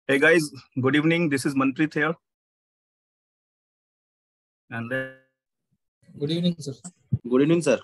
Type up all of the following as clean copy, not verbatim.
Hey guys, good evening. This is Manpreet here. And Good evening, sir. Good evening, sir.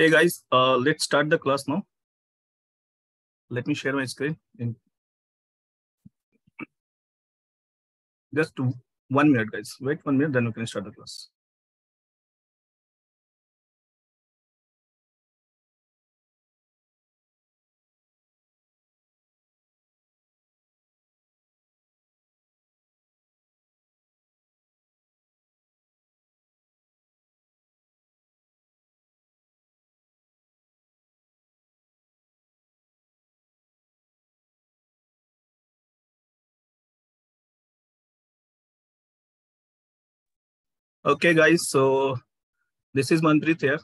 hey guys, let's start the class now. Let me share my screen in just 1 minute, guys. Wait 1 minute, then we can start the class. Okay, guys. So this is Manpreet here.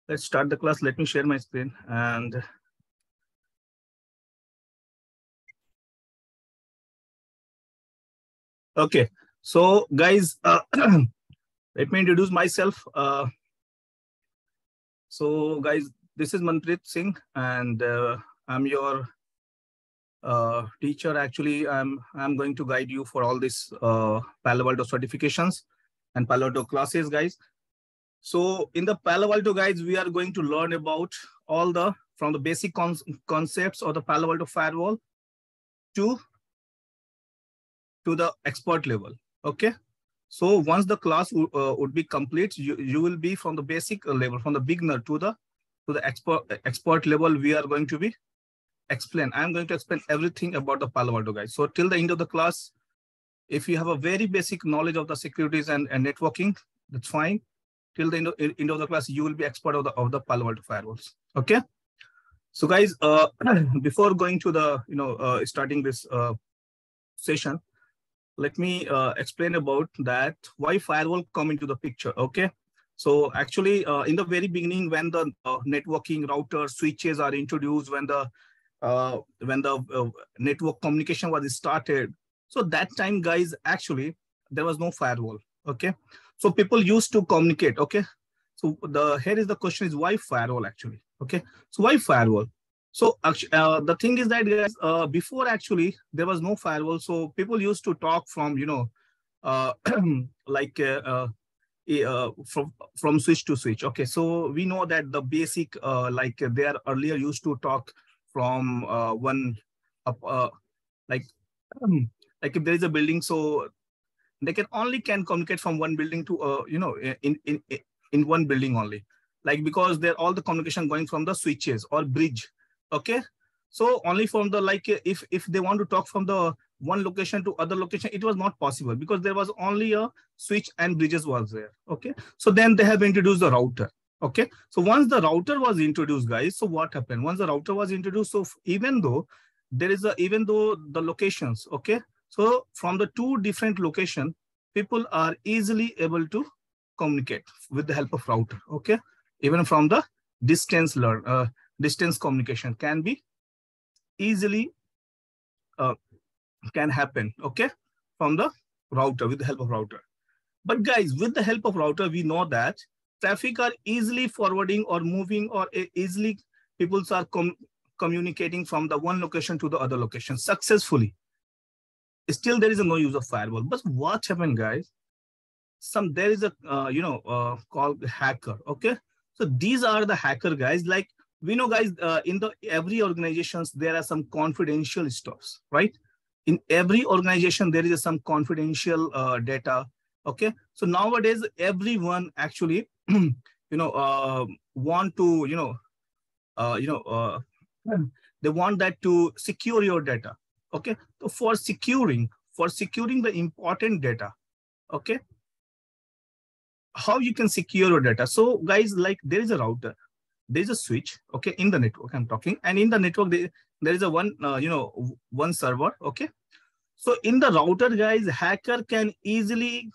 Let's start the class. Let me share my screen and okay. So guys, let me introduce myself. So guys, this is Manpreet Singh, and I'm your teacher. Actually, I'm going to guide you for all this Palo Alto certifications and Palo Alto classes, guys. So in the Palo Alto, guys, we are going to learn about all the from the basic concepts of the Palo Alto firewall to the expert level. Okay. So once the class would be complete, you will be from the basic level, from the beginner to the expert level. We are going to be explain. I'm going to explain everything about the Palo Alto, guys. So till the end of the class, if you have a very basic knowledge of the securities and networking, that's fine. Till the end of the class, you will be expert of the Palo Alto firewalls. Okay. So guys, before going to the starting this session, let me explain about that why firewall come into the picture. Okay. So actually, in the very beginning, when the networking router switches are introduced, when the network communication was started, so that time, guys, actually there was no firewall. Okay. So people used to communicate. Okay. So here is the question is why firewall actually. Okay. So why firewall? So the thing is that, guys, before actually there was no firewall. So people used to talk from, like from switch to switch. Okay. So we know that the basic, like they are earlier used to talk from one, like, like if there is a building, so they can communicate from one building to, in one building only, like because they're all the communication going from the switches or bridge. Okay. So only from the, like, if they want to talk from the one location to other location, it was not possible because there was only a switch and bridges was there. Okay. So then they have introduced the router. Okay. So once the router was introduced, guys, so what happened? Once the router was introduced, so even though the locations, okay, so from the two different location, people are easily able to communicate with the help of router. Okay. Even from the distance communication can be easily can happen. Okay. From the router, with the help of router. But guys, with the help of router, we know that traffic are easily forwarding or moving or easily people are communicating from the one location to the other location successfully. Still, there is no use of firewall. But what happened, guys? There is a called hacker. Okay, so these are the hacker guys. Like we know, guys, in the every organizations there are some confidential stuffs, right? In every organization there is some confidential data. Okay, so nowadays everyone actually want to they want that to secure your data. Okay, so for securing the important data, okay, how you can secure your data? So guys, like there is a router, there is a switch, okay, in the network I'm talking, and in the network there is a one server. Okay, so in the router, guys, hacker can easily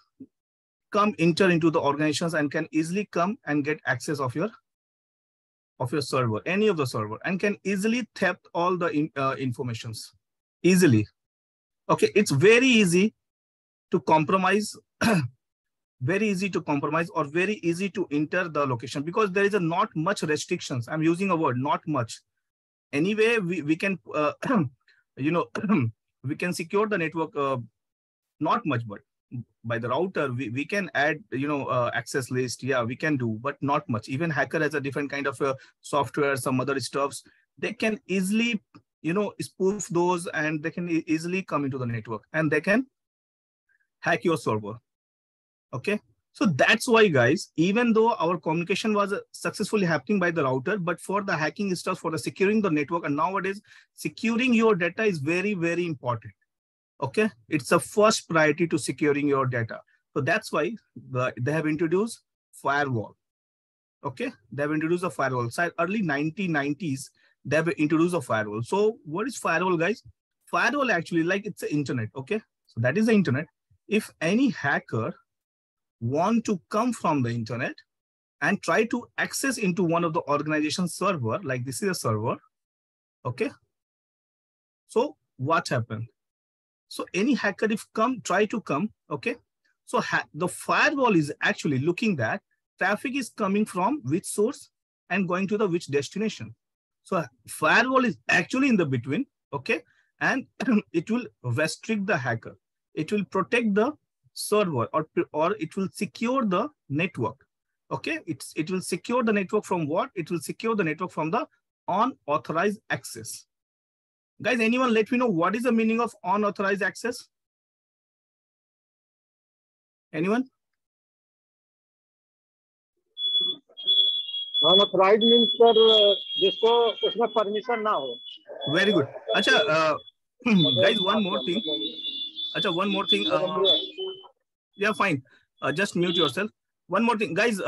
enter into the organizations and can easily come and get access of your server, any of the server, and can easily theft all the informations easily. Okay, it's very easy to compromise very easy to compromise or very easy to enter the location, because there is not much restrictions. I'm using a word, not much. Anyway, we can we can secure the network, not much, but by the router we can add access list. Yeah, we can do, but not much. Even hacker has a different kind of software, some other stuffs. They can easily spoof those, and they can easily come into the network and they can hack your server. Okay, so that's why, guys, even though our communication was successfully happening by the router, but for the hacking stuff, for the securing the network, and nowadays securing your data is very, very important. Okay, it's a first priority to securing your data. So that's why they have introduced firewall. Okay, they have introduced a firewall. So early 1990s, they have introduced a firewall. So what is firewall, guys? Firewall actually, like, it's the internet. Okay, so that is the internet. If any hacker want to come from the internet and try to access into one of the organization's server, like this is a server. Okay, so what happened? So any hacker if try to come, okay, so the firewall is actually looking that traffic is coming from which source and going to the which destination. So firewall is actually in the between, okay, and it will restrict the hacker. It will protect the server, or it will secure the network. Okay, it will secure the network from what? It will secure the network from the unauthorized access. Guys, anyone let me know what is the meaning of unauthorized access? Anyone? Unauthorized means sir जिसको उसमें permission ना हो. Very good. Acha, guys, one more thing. Acha, one more thing. Yeah, fine. Just mute yourself. One more thing, guys.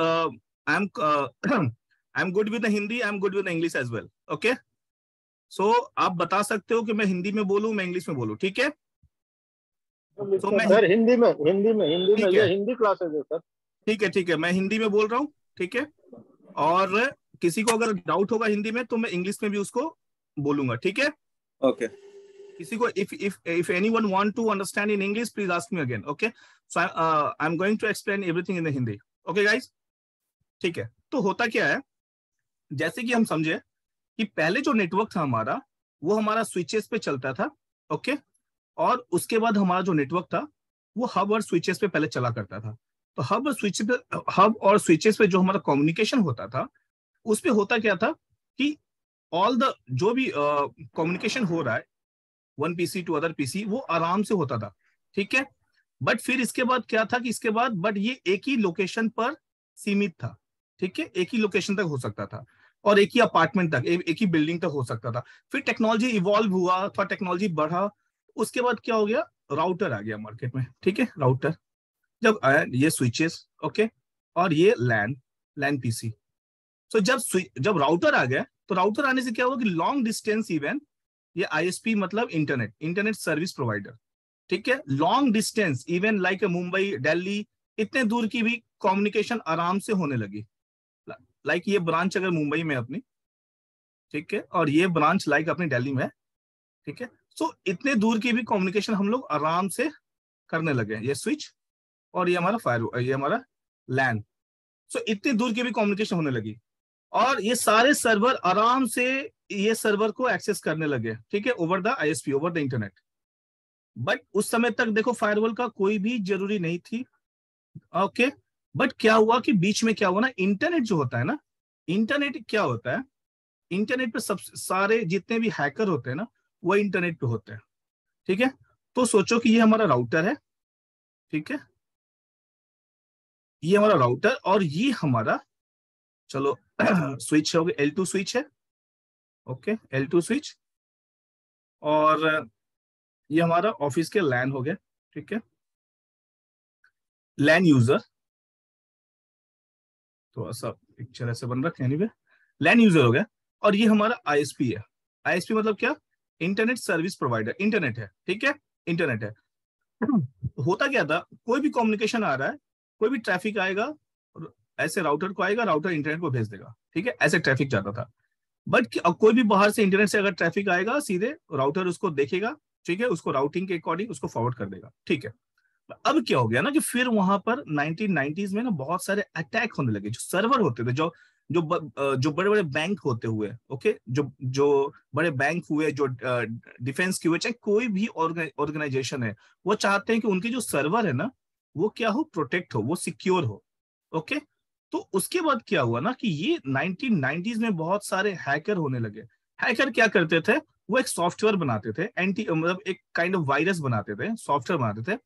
I'm good with the Hindi. I'm good with the English as well. Okay. So आप बता सकते हो कि मैं हिंदी में बोलूं, मैं English में बोलूं, ठीक है? तो मैं सर हिंदी में ये हिंदी क्लास है सर. ठीक है, मैं हिंदी में बोल रहा हूँ, ठीक है? और किसी को अगर डाउट होगा हिंदी में तो मैं इंग्लिश में भी उसको बोलूंगा, ठीक है? ओके. किसी को if anyone want to understand in English, please ask me again. Okay, so I'm going to explain everything in the Hindi. Okay guys, ठीक है? तो होता क्या है, जैसे कि हम समझे कि पहले जो नेटवर्क था हमारा, वो हमारा स्विचेस पे चलता था. ओके, और उसके बाद हमारा जो नेटवर्क था वो हब और स्विचेस पे पहले चला करता था. तो हब और स्विचेस पे जो हमारा कम्युनिकेशन होता था, उस पे होता क्या था कि ऑल द जो भी कम्युनिकेशन हो रहा है one PC to other PC, वो आराम से होता था, ठीक है? बट फिर इसके बाद क्या था कि इसके बाद बट ये एक ही लोकेशन पर सीमित था, ठीक है? एक ही लोकेशन तक हो सकता था और एक ही अपार्टमेंट तक, एक ही बिल्डिंग तक हो सकता था. फिर टेक्नोलॉजी इवॉल्व हुआ, थोड़ा टेक्नोलॉजी बढ़ा, उसके बाद क्या हो गया, राउटर आ गया मार्केट में, ठीक है? राउटर जब आया, ये स्विचेस, ओके, और ये लैन पीसी. सो जब राउटर आ गया, तो राउटर आने से क्या हुआ कि लॉन्ग डिस्टेंस इवन, ये आईएसपी मतलब इंटरनेट सर्विस प्रोवाइडर, ठीक है? Long distance even like Mumbai, Delhi, इतने दूर की भी कम्युनिकेशन आराम से होने लगी. लाइक ये ब्रांच अगर मुंबई में अपनी, ठीक है, और ये ब्रांच लाइक अपनी दिल्ली में है, ठीक है? सो इतने दूर की भी कम्युनिकेशन हम लोग आराम से करने लगे. ये स्विच और ये हमारा ये हमारा लैन. सो इतने दूर की भी कम्युनिकेशन होने लगी. और ये सारे सर्वर आराम से ये सर्वर को एक्सेस करने लगे, ठीक है, over the ISP, over the internet. But उस समय तक देखो फायरवॉल का कोई भी जरूरी नहीं थी। ओके, बट क्या हुआ कि बीच में क्या हुआ ना, इंटरनेट जो होता है ना, इंटरनेट क्या होता है, इंटरनेट पे सब सारे जितने भी हैकर होते हैं ना, वो इंटरनेट पे होते हैं, ठीक है। तो सोचो कि ये हमारा राउटर है, ठीक है, ये हमारा राउटर और ये हमारा, चलो स्विच हो गया, L2 स्विच है, ओके, L2 स्विच। और ये हमारा ऑफिस के लैन हो गया, ठीक है, लैन यूजर, थोड़ा सा पिक्चर ऐसे बन रखा है, एनीवे लैन यूजर हो गया। और ये हमारा आईएसपी है। आईएसपी मतलब क्या, इंटरनेट सर्विस प्रोवाइडर, इंटरनेट है, ठीक है, इंटरनेट है। होता क्या था, कोई भी कम्युनिकेशन आ रहा है, कोई भी ट्रैफिक आएगा, ऐसे राउटर को आएगा, राउटर इंटरनेट को भेज देगा, ठीक है, ऐसे ट्रैफिक जाता था। बट कोई भी बाहर से इंटरनेट से अगर ट्रैफिक आएगा, सीधे राउटर उसको देखेगा, ठीक है, उसको राउटिंग के अकॉर्डिंग उसको फॉरवर्ड कर देगा, ठीक है। अब क्या हो गया ना कि फिर वहां पर 1990s में ना बहुत सारे अटैक होने लगे, जो सर्वर होते थे, जो बड़े बड़े बैंक होते हुए, ओके, जो जो बड़े बैंक हुए, जो डिफेंस के हुए, चाहे कोई भी ऑर्गेनाइजेशन है, वो चाहते हैं कि उनके जो सर्वर है ना, वो क्या हो, प्रोटेक्ट हो, वो सिक्योर हो, ओके। तो उसके बाद क्या हुआ ना कि ये 1990s में बहुत सारे हैकर होने लगे। हैकर क्या करते थे, वो एक सॉफ्टवेयर बनाते थे, एंटी मतलब एक काइंड ऑफ वायरस बनाते थे, सॉफ्टवेयर बनाते थे।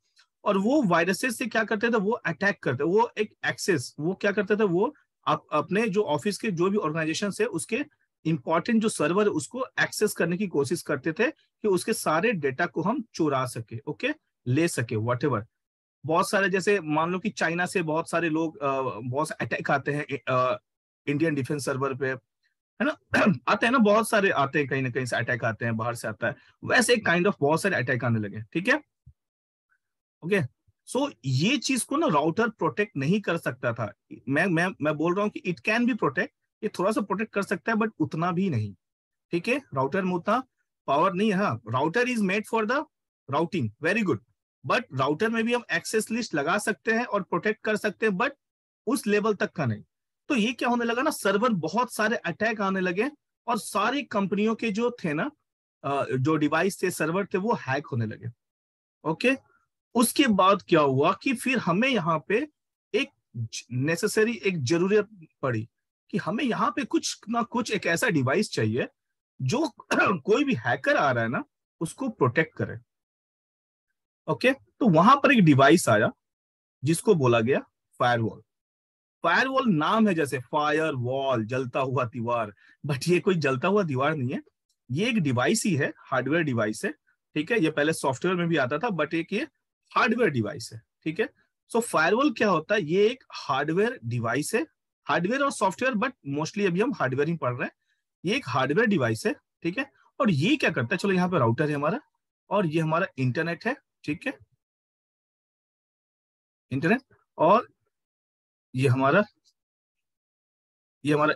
और वो वायरसेस से क्या करते थे, वो अटैक करते, वो एक एक्सेस, वो क्या करते थे, वो अपने जो ऑफिस के जो भी ऑर्गेनाइजेशन है उसके इंपॉर्टेंट जो सर्वर है उसको एक्सेस करने की कोशिश करते थे कि उसके सारे डेटा को हम चुरा सके, ओके, ले सके, व्हाटएवर। बहुत सारे, जैसे मान लो कि चाइना से बहुत सारे लोग, बहुत सारे अटैक आते हैं इंडियन डिफेंस सर्वर पे, है ना। आते हैं ना, बहुत सारे आते हैं, कहीं ना कहीं से अटैक आते हैं, बाहर से आता है, वैसे एक काइंड ऑफ बहुत सारे अटैक आने लगे, ठीक है, ओके। सो ये चीज को ना राउटर प्रोटेक्ट नहीं कर सकता था। मैं बोल रहा हूँ कि इट कैन बी प्रोटेक्ट, ये थोड़ा सा प्रोटेक्ट कर सकता है, बट उतना भी नहीं, ठीक है, राउटर में उतना पावर नहीं है। हाँ, router is made for the routing, very good, but router में भी हम एक्सेस लिस्ट लगा सकते हैं और प्रोटेक्ट कर सकते हैं, बट उस लेवल तक का नहीं। तो ये क्या होने लगा ना, सर्वर बहुत सारे अटैक आने लगे, और सारी कंपनियों के जो थे ना, जो डिवाइस थे, सर्वर थे, वो हैक होने लगे, ओके। उसके बाद क्या हुआ कि फिर हमें यहाँ पे एक नेसेसरी, एक जरूरत पड़ी कि हमें यहाँ पे कुछ ना कुछ एक ऐसा डिवाइस चाहिए जो कोई भी हैकर आ रहा है ना, उसको प्रोटेक्ट करे, ओके। तो वहां पर एक डिवाइस आया जिसको बोला गया फायरवॉल। फायरवॉल नाम है जैसे फायर वॉल, जलता हुआ दीवार, बट ये कोई जलता हुआ दीवार नहीं है, ये एक डिवाइस ही है, हार्डवेयर डिवाइस है, ठीक है। ये पहले सॉफ्टवेयर में भी आता था, बट एक ये हार्डवेयर डिवाइस है, ठीक है। सो फायरवॉल क्या होता है, ये एक हार्डवेयर डिवाइस है, हार्डवेयर और सॉफ्टवेयर, बट मोस्टली अभी हम हार्डवेयर ही पढ़ रहे हैं। ये एक हार्डवेयर डिवाइस है, ठीक है। और ये क्या करता है, चलो यहाँ पे राउटर है हमारा, और ये हमारा इंटरनेट है, ठीक है, इंटरनेट। और ये हमारा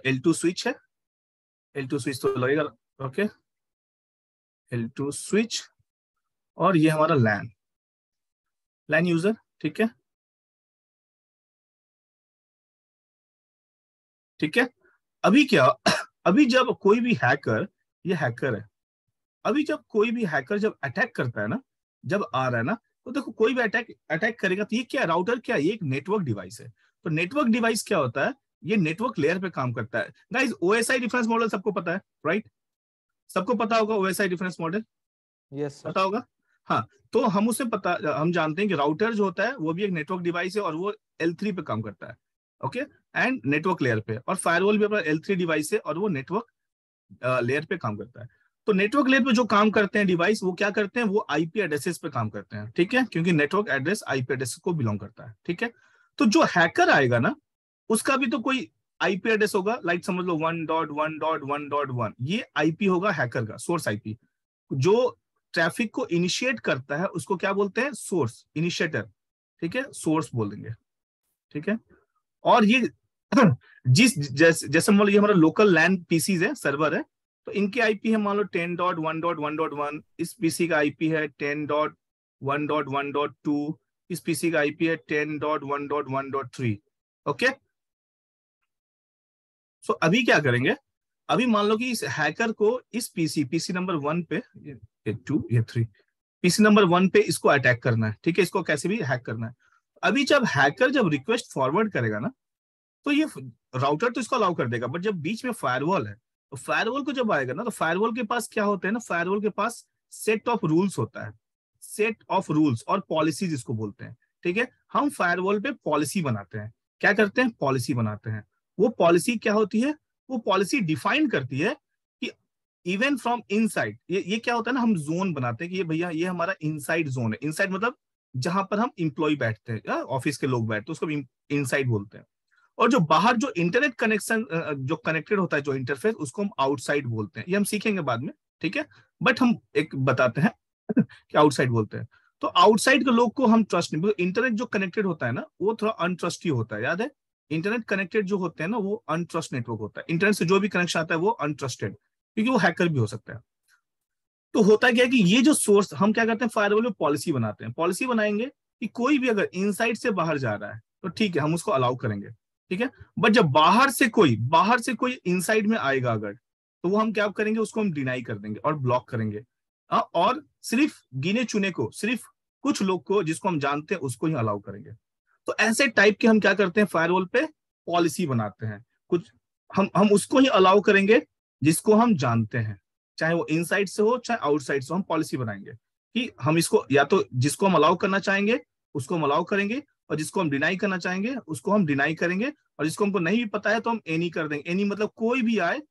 L2 स्विच है, L2 स्विच तो लगेगा, ओके, L2 स्विच। और ये हमारा लैन, लैन यूजर, ठीक है, ठीक है। अभी क्या, अभी जब कोई भी हैकर, ये हैकर है, अभी जब कोई भी हैकर जब अटैक करता है ना, जब आ रहा है ना, तो देखो कोई भी अटैक अटैक करेगा, तो ये क्या, राउटर क्या, ये एक नेटवर्क डिवाइस है। तो नेटवर्क डिवाइस क्या होता है, ये नेटवर्क लेयर पे काम करता है। गाइस, ओएसआई डिफरेंस मॉडल सबको पता है, राइट, सबको पता होगा OSI difference model, yes sir. पता होगा। हाँ, तो हम उसे पता, हम जानते हैं कि राउटर जो होता है वो भी एक नेटवर्क डिवाइस है, और वो L3 पे काम करता है, ओके, एंड नेटवर्क लेयर पे। और फायरवॉल भी अपना L3 डिवाइस है, और वो नेटवर्क लेयर पे काम करता है। तो नेटवर्क लेयर पे जो काम करते हैं डिवाइस, वो क्या करते हैं, वो आईपी एड्रेसेस पे काम करते हैं, ठीक है, क्योंकि नेटवर्क एड्रेस आईपी एड्रेस को बिलोंग करता है, ठीक है। तो जो हैकर आएगा ना, उसका भी तो कोई आईपी एड्रेस होगा, लाइक समझ लो 1.1.1.1, ये आईपी होगा हैकर का, सोर्स आईपी। जो ट्रैफिक को इनिशिएट करता है उसको क्या बोलते हैं, सोर्स, इनिशिएटर, ठीक है, सोर्स बोल देंगे, ठीक है। और ये जैसे मान लो ये हमारा लोकल लैन पीसीज है, सर्वर है, तो इनके आईपी है मान लो 10.1.1.1, इस पीसी का आईपी है 10.1.1.2, इस पीसी का आईपी है 10.1.1.3, ओके। सो अभी क्या करेंगे, अभी मान लो कि इस हैकर को इस पीसी नंबर 1 पे, ये 2 ये 3, पीसी नंबर 1 पे इसको अटैक करना है, ठीक है, इसको कैसे भी हैक करना है। अभी जब हैकर जब रिक्वेस्ट फॉरवर्ड करेगा ना, तो ये राउटर तो इसको अलाउ कर देगा, बट जब बीच में फायरवॉल है, तो फायरवॉल को जब आएगा ना, तो फायरवॉल के पास क्या होता है ना, फायरवॉल के पास सेट ऑफ रूल्स होता है, सेट ऑफ रूल्स और पॉलिसीज इसको बोलते हैं, ठीक है। हम फायरवॉल पे पॉलिसी बनाते हैं, क्या करते हैं, पॉलिसी बनाते हैं। वो पॉलिसी क्या होती है, वो पॉलिसी डिफाइन करती है कि इवन फ्रॉम इनसाइड, ये क्या होता है ना, हम जोन बनाते हैं कि ये भैया ये हमारा इनसाइड जोन है। इनसाइड मतलब जहां पर हम इंप्लॉय बैठते हैं, ऑफिस के लोग बैठते हैं, उसको इनसाइड बोलते हैं। और जो बाहर जो इंटरनेट कनेक्शन जो कनेक्टेड होता है, जो इंटरफेस, उसको हम आउटसाइड बोलते हैं। ये हम सीखेंगे बाद में, ठीक है, बट हम एक बताते हैं कि आउटसाइड बोलते हैं। तो आउटसाइड के लोग को हम ट्रस्ट नहीं, इंटरनेट जो कनेक्टेड होता है ना, वो थोड़ा अनट्रस्टी होता है, याद है। इंटरनेट कनेक्टेड जो होते हैं ना, वो अनट्रस्ट नेटवर्क होता है। इंटरनेट से जो भी कनेक्शन आता है वो अनट्रस्टेड, क्योंकि वो हैकर भी हो सकता है। तो होता क्या है कि ये जो सोर्स, हम क्या करते हैं, फायरवॉल में पॉलिसी बनाते हैं। पॉलिसी बनाएंगे कि कोई भी अगर इनसाइड से बाहर जा रहा है तो ठीक है, हम उसको अलाउ करेंगे, ठीक है। बट जब बाहर से कोई इनसाइड में आएगा अगर, तो वो हम क्या करेंगे, उसको हम डिनाई कर देंगे और ब्लॉक करेंगे। और सिर्फ गिने चुने को, सिर्फ कुछ लोग को जिसको हम जानते हैं उसको ही अलाउ करेंगे। तो ऐसे टाइप के हम क्या करते हैं, फायरवॉल पे पॉलिसी बनाते हैं। कुछ हम उसको ही अलाउ करेंगे जिसको हम जानते हैं, चाहे वो इनसाइड से हो चाहे आउटसाइड से। हम पॉलिसी बनाएंगे कि हम इसको, या तो जिसको हम अलाउ करना चाहेंगे उसको हम अलाउ करेंगे, और जिसको हम डिनाई करना चाहेंगे उसको हम डिनाई करेंगे, और जिसको हमको नहीं भी पता है तो हम एनी कर देंगे। एनी मतलब कोई भी आए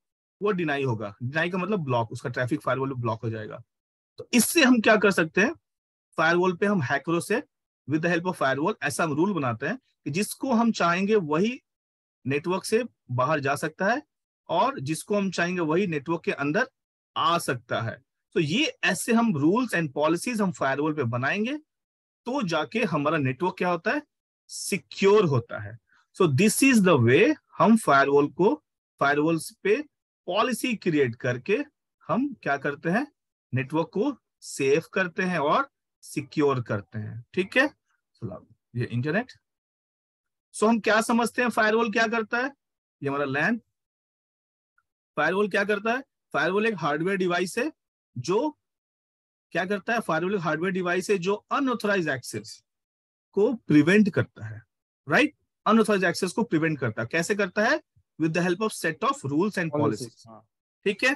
वो डिनाई होगा। डिनाई का मतलब ब्लॉक, उसका ट्रैफिक फायरवॉल पे ब्लॉक हो जाएगा। तो इससे हम क्या कर सकते हैं, फायरवॉल पे हम हैकरों से with the help of firewall ऐसा हम रूल बनाते हैं कि जिसको हम चाहेंगे वही नेटवर्क से बाहर जा सकता है, और जिसको हम चाहेंगे वही नेटवर्क के अंदर आ सकता है। तो ये ऐसे हम रूल्स एंड पॉलिसीज हम फायरवॉल पे बनाएंगे, तो जाके हमारा नेटवर्क क्या होता है, सिक्योर होता है। सो दिस इज द वे हम फायरवॉल्स पे पॉलिसी क्रिएट करके हम क्या करते हैं, नेटवर्क को सेव करते हैं और सिक्योर करते हैं, ठीक है। ये इंटरनेट। सो हम क्या समझते हैं, फायरवॉल क्या करता है, ये हमारा लैन। फायरवॉल क्या करता है, फायरवॉल एक हार्डवेयर डिवाइस है जो क्या करता है, फायरवॉल एक हार्डवेयर डिवाइस है जो अनऑथराइज एक्सेस को प्रिवेंट करता है, राइट। अनऑथराइज एक्सेस को प्रिवेंट करता है, कैसे करता है, with the help of set of rules and policies, ठीक है।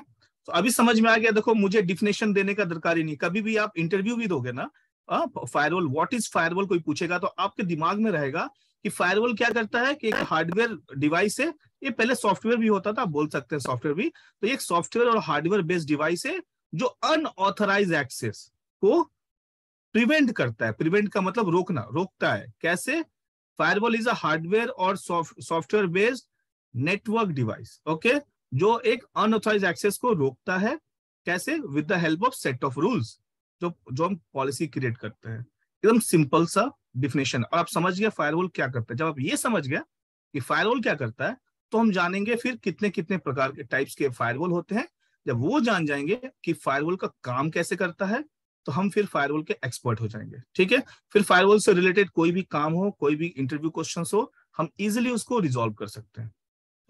तो अभी समझ में आ गया। देखो, मुझे डिफिनेशन देने का दरकार ही नहीं। कभी भी आप इंटरव्यू भी दोगे ना, फायरवॉल, व्हाट इज फायरवॉल कोई पूछेगा तो आपके दिमाग में रहेगा कि फायरवॉल क्या करता है, कि एक हार्डवेयर डिवाइस है। ये पहले सॉफ्टवेयर भी होता था, आप बोल सकते हैं सॉफ्टवेयर भी। तो एक सॉफ्टवेयर और हार्डवेयर बेस्ड डिवाइस है जो अनऑथराइज एक्सेस को प्रिवेंट करता है। प्रिवेंट का मतलब रोकना, रोकता है। कैसे, फायरवॉल इज अ हार्डवेयर और software based network device, okay, जो एक अनऑथराइज एक्सेस को रोकता है। कैसे, with the help of set of rules, जो हम पॉलिसी क्रिएट करते हैं। एकदम सिंपल सा डिफिनेशन। और आप समझ गए फायरवॉल क्या करता है। जब आप ये समझ गया कि फायरवॉल क्या करता है, तो हम जानेंगे फिर कितने कितने प्रकार के टाइप्स के फायरवॉल होते हैं। जब वो जान जाएंगे कि फायरवॉल का काम कैसे करता है, तो हम फिर फायरवॉल के एक्सपर्ट हो जाएंगे, ठीक है। फिर फायरवॉल से रिलेटेड कोई भी काम हो, कोई भी इंटरव्यू क्वेश्चन हो, हम इजिली उसको रिजॉल्व कर सकते हैं,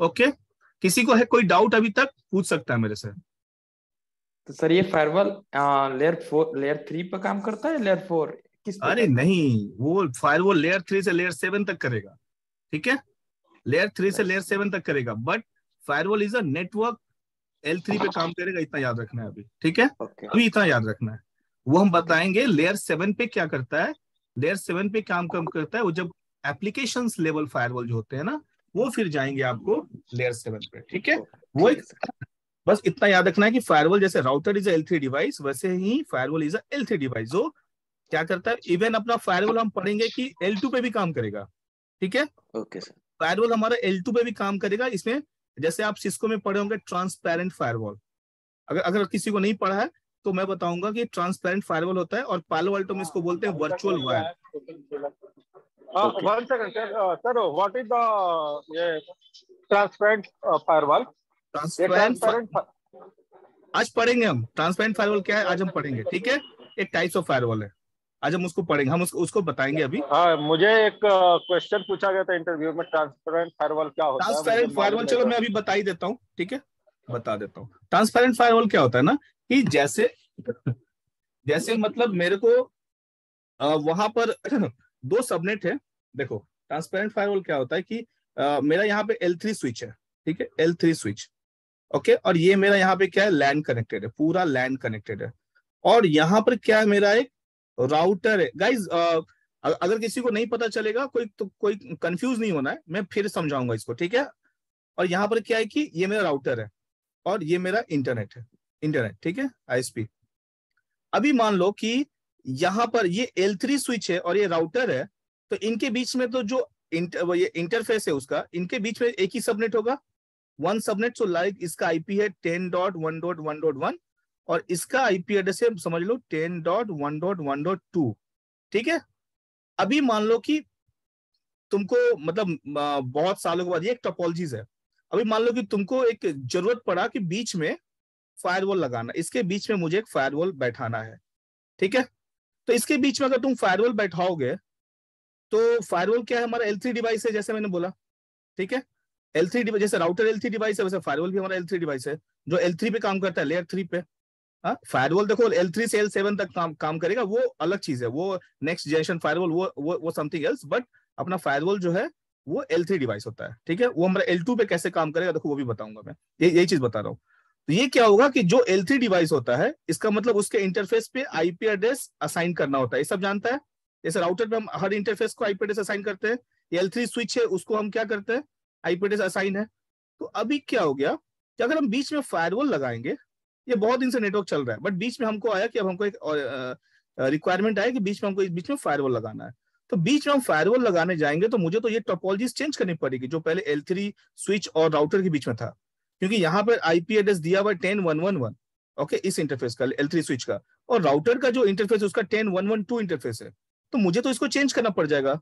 ओके। किसी को है कोई डाउट अभी तक, पूछ सकता है मेरे से। तो सर ये फायरवॉल लेयर 3 पर काम करता है, लेयर 4 किस पे? अरे नहीं, वो फायरवॉल लेयर 3 से लेयर 7 तक करेगा, ठीक है। लेयर 3 से लेयर 7 तक करेगा, but firewall is a network, L3 पे काम करेगा, इतना याद रखना है अभी, ठीक है। अभी इतना याद रखना है। वो हम बताएंगे लेयर 7 पे क्या करता है। लेयर 7 पे काम करता है वो, जब एप्लीकेशन लेवल फायरवॉल जो होते हैं ना, वो फिर जाएंगे आपको लेयर 7 पे, ठीक है। वो एक, बस इतना याद रखना है कि फायरवॉल जैसे राउटर इज L3 डिवाइस, वैसे ही फायरवॉल इज L3 डिवाइस जो क्या करता है। इवन अपना फायरवॉल हम पढ़ेंगे कि L2 पे भी काम करेगा, ठीक है। Okay sir. फायरवॉल हमारा L2 पे भी काम करेगा। इसमें जैसे आप सिस्को में पढ़े होंगे ट्रांसपेरेंट फायरवॉल, अगर किसी को नहीं पढ़ा है तो मैं बताऊंगा कि ट्रांसपेरेंट फायरवॉल होता है, और पालो अल्टो में इसको बोलते हैं virtual wire. One second sir, what is the ये ट्रांसपेरेंट फायरवॉल? ट्रांसपेरेंट आज पढ़ेंगे हम। ट्रांसपेरेंट फायरवॉल क्या है आज हम पढ़ेंगे, ठीक है। एक टाइप्स ऑफ फायरवॉल है, आज हम उसको पढ़ेंगे, हम उसको बताएंगे अभी। हाँ, मुझे एक क्वेश्चन पूछा गया था इंटरव्यू में, ट्रांसपेरेंट फायरवॉल क्या होता है? ट्रांसपेरेंट मुझे फायरवॉल, मालूम चलो नहीं मैं था। अभी बता ही देता हूँ, ठीक है, बता देता हूँ। ट्रांसपेरेंट फायरवॉल क्या होता है ना, कि जैसे जैसे मतलब मेरे को वहां पर दो सबनेट है। देखो ट्रांसपेरेंट फायरवॉल क्या होता है कि मेरा यहाँ पे L3 स्विच है, ठीक है, L3 स्विच, ओके, और ये मेरा यहाँ पे क्या है, लैन कनेक्टेड है, पूरा लैन कनेक्टेड है। और यहाँ पर क्या है, मेरा एक राउटर है। गाइज अगर किसी को नहीं पता चलेगा, कोई कंफ्यूज नहीं होना है, मैं फिर समझाऊंगा इसको, ठीक है। और यहाँ पर क्या है कि ये मेरा राउटर है और ये मेरा इंटरनेट है, इंटरनेट, ठीक है, ISP। अभी मान लो कि यहाँ पर ये L3 स्विच है और ये राउटर है, तो इनके बीच में तो जो ये इंटरफेस है उसका, इनके बीच में एक ही सबनेट होगा, वन सबनेट। सो लाइक इसका IP है 10.1.1.1 और इसका IP एड्रेस है समझ लो 10.1.1.2, ठीक है। अभी मान लो कि तुमको मतलब बहुत सालों के बाद, ये एक टोपोलॉजीज है। अभी मान लो कि तुमको एक जरूरत पड़ा कि बीच में फायरवॉल लगाना, इसके बीच में मुझे एक फायरवॉल बैठाना है, ठीक है। तो इसके बीच में अगर तुम फायरवॉल बैठाओगे, तो फायरवॉल क्या है, हमारा L3 डिवाइस है, जैसे मैंने बोला, ठीक है। L3 डिवाइस, जैसे राउटर L3 डिवाइस है, वैसे फायरवॉल भी हमारा L3 डिवाइस है, जो L3 पे काम करता है, लेयर 3 पे। हाँ, फायरवॉल देखो L3 से L7 तक काम करेगा, वो अलग चीज है, वो नेक्स्ट जनरेशन फायरवॉल, वो समथिंग एल्स। बट अपना फायरवॉल जो है वो L3 डिवाइस होता है, ठीक है। वो हमारा L2 पे कैसे काम करेगा देखो, वो भी बताऊंगा मैं, यही चीज बता रहा हूँ। तो ये क्या होगा कि जो L3 डिवाइस होता है, इसका मतलब उसके इंटरफेस पे IP एड्रेस असाइन करना होता है, ये सब जानता है। जैसे राउटर पे हम हर इंटरफेस को IP एड्रेस असाइन करते हैं, L3 स्विच है उसको हम क्या करते हैं, IP एड्रेस असाइन है। तो अभी क्या हो गया कि अगर हम बीच में फायरवॉल लगाएंगे, ये बहुत दिन से नेटवर्क चल रहा है, बट बीच में हमको आया कि अब हमको एक रिक्वायरमेंट आया कि बीच में हमको इस बीच में फायरवॉल लगाना है। तो बीच में हम फायरवॉल लगाने जाएंगे तो मुझे तो ये टोपोलॉजीज चेंज करनी पड़ेगी, जो पहले L3 स्विच और राउटर के बीच में था, क्योंकि यहाँ पर IP एड्रेस दिया हुआ 10.1.1.1, ओके, इस इंटरफेस का L3 स्विच का, और राउटर का जो इंटरफेस है उसका 10.1.1.2 इंटरफेस है। तो मुझे तो इसको चेंज करना पड़ जाएगा,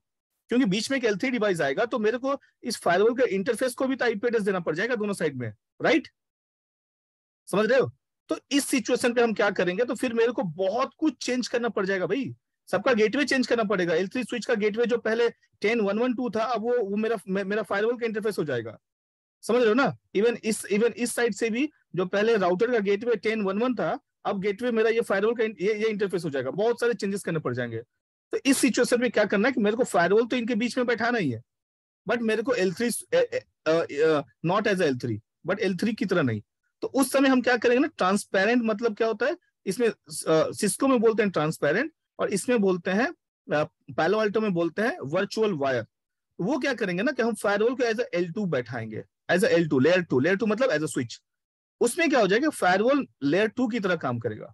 क्योंकि बीच में एक L3 डिवाइस आएगा, तो मेरे को इस फायरवॉल के इंटरफेस को भी तो IP एड्रेस देना पड़ जाएगा दोनों साइड में, राइट, समझ रहे हो। तो इस सिचुएशन पे हम क्या करेंगे, तो फिर मेरे को बहुत कुछ चेंज करना पड़ जाएगा भाई, सबका गेटवे चेंज करना पड़ेगा। L3 स्विच का गेटवे जो पहले 10.1.1.2 था, अब वो मेरा फायरवॉल का इंटरफेस हो जाएगा, समझ रहे हो ना। इवन इस साइड से भी जो पहले राउटर का गेटवे 10.1.1 था, अब गेटवे मेरा ये फायरवॉल का ये इंटरफेस हो जाएगा, बहुत सारे चेंजेस करने पड़ जाएंगे। तो इस सिचुएशन में क्या करना है कि मेरे को फायरवॉल तो इनके बीच में बैठाना ही है, बट मेरे को L3 not as L3, but L3 की तरह नहीं। तो उस समय हम क्या करेंगे ना, ट्रांसपेरेंट मतलब क्या होता है, इसमें सिस्को में बोलते हैं ट्रांसपेरेंट, और इसमें बोलते हैं पालो अल्टो में बोलते हैं वर्चुअल वायर। वो क्या करेंगे ना कि हम फायरवॉल को एज अ L2 बैठाएंगे, एज अ L2, लेयर 2 मतलब एज अ स्विच। उसमें क्या हो जाएगा, फायरवॉल लेयर 2 की तरह काम करेगा।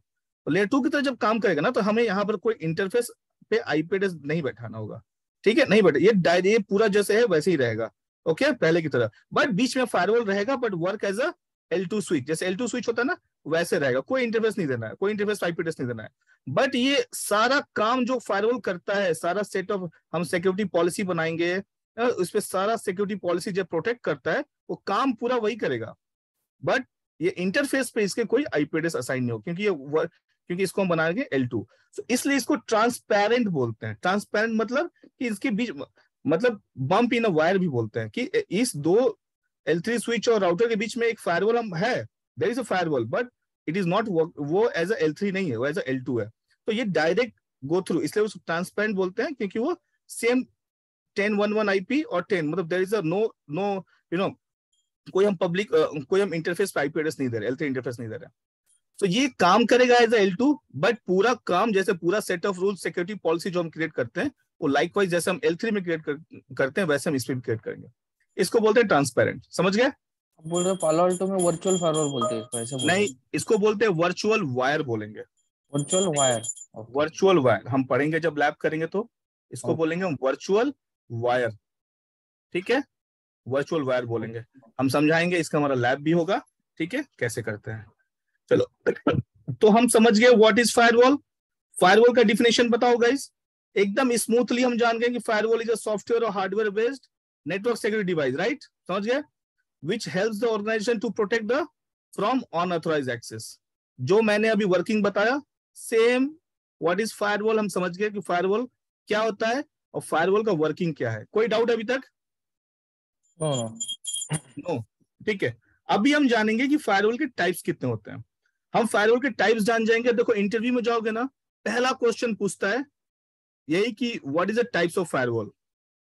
तो लेयर 2 की तरह जब काम करेगा ना, तो हमें यहाँ पर कोई इंटरफेस पे IP एड्रेस नहीं बैठाना होगा, ठीक है, नहीं बैठे, ये पूरा जैसे है वैसे ही रहेगा, ओके, पहले की तरह। बट बीच में फायरवॉल रहेगा, but work as a L2 switch, जैसे L2 स्विच होता है ना, वैसे रहेगा, कोई इंटरफेस नहीं देना है, कोई इंटरफेस IP एड्रेस नहीं देना है। बट ये सारा काम जो फायरवॉल करता है, सारा सेट ऑफ हम सिक्योरिटी पॉलिसी बनाएंगे, उस पर सारा सिक्योरिटी पॉलिसी जो प्रोटेक्ट करता है, वो काम पूरा वही करेगा। बट ये इंटरफेस पे इसके कोई IP एड्रेस असाइन नहीं हो, क्योंकि इसको हम बनाएंगे L2। तो इसलिए इसको ट्रांसपेरेंट बोलते हैं। ट्रांसपेरेंट मतलब कि इसके बीच, मतलब बम्प इन अ वायर भी बोलते हैं, कि इस दो L3 स्विच और राउटर के बीच में एक फायरवॉल हम है, there is a firewall, but it is not, वो एज अ L3 नहीं है, वो एज अ L2 है। तो ये डायरेक्ट गो थ्रू, इसलिए उसको ट्रांसपेरेंट बोलते हैं, क्योंकि वो सेम 10.1.1 IP और 10, मतलब there is a no you know कोई हम इंटरफेस पे IP एड्रेस नहीं दे रहे, L3 इंटरफेस नहीं दे रहे। तो ये काम करेगा एज अ L2, बट पूरा काम जैसे पूरा set of rule security policy जो हम क्रिएट करते हैं, वो लाइकवाइज जैसे हम L3 में क्रिएट करते हैं, वैसे हम इसमें भी क्रिएट करेंगे। इसको बोलते हैं ट्रांसपेरेंट, समझ गए। बोल रहे पालो अल्टो में वर्चुअल फायरवॉल बोलते हैं इसको, ऐसे बोल रहे नहीं, इसको बोलते हैं वर्चुअल वायर बोलेंगे, virtual wire. Okay virtual wire हम पढ़ेंगे जब लैब करेंगे, तो इसको बोलेंगे हम वर्चुअल वायर, ठीक है, वर्चुअल वायर बोलेंगे, हम समझाएंगे, इसका हमारा लैब भी होगा, ठीक है, कैसे करते हैं। चलो, तो हम समझ गए व्हाट इज फायरवॉल। फायरवॉल का डिफिनेशन बताओ गाइस, एकदम स्मूथली हम जान गए कि फायरवॉल इज अ सॉफ्टवेयर और hardware based network security device, right, समझ गए, which helps the organization to protect the from unauthorized access. जो मैंने अभी वर्किंग बताया, सेम व्हाट इज फायरवॉल, हम समझ गए कि फायरवॉल क्या होता है और फायरवॉल का वर्किंग क्या है। कोई डाउट अभी तक? नो नो, ठीक है। अभी हम जानेंगे कि फायरवॉल के टाइप्स कितने होते हैं। हम फायरवॉल के टाइप्स जान जाएंगे। देखो इंटरव्यू में जाओगे ना, पहला क्वेश्चन पूछता है यही कि what is the types of firewall,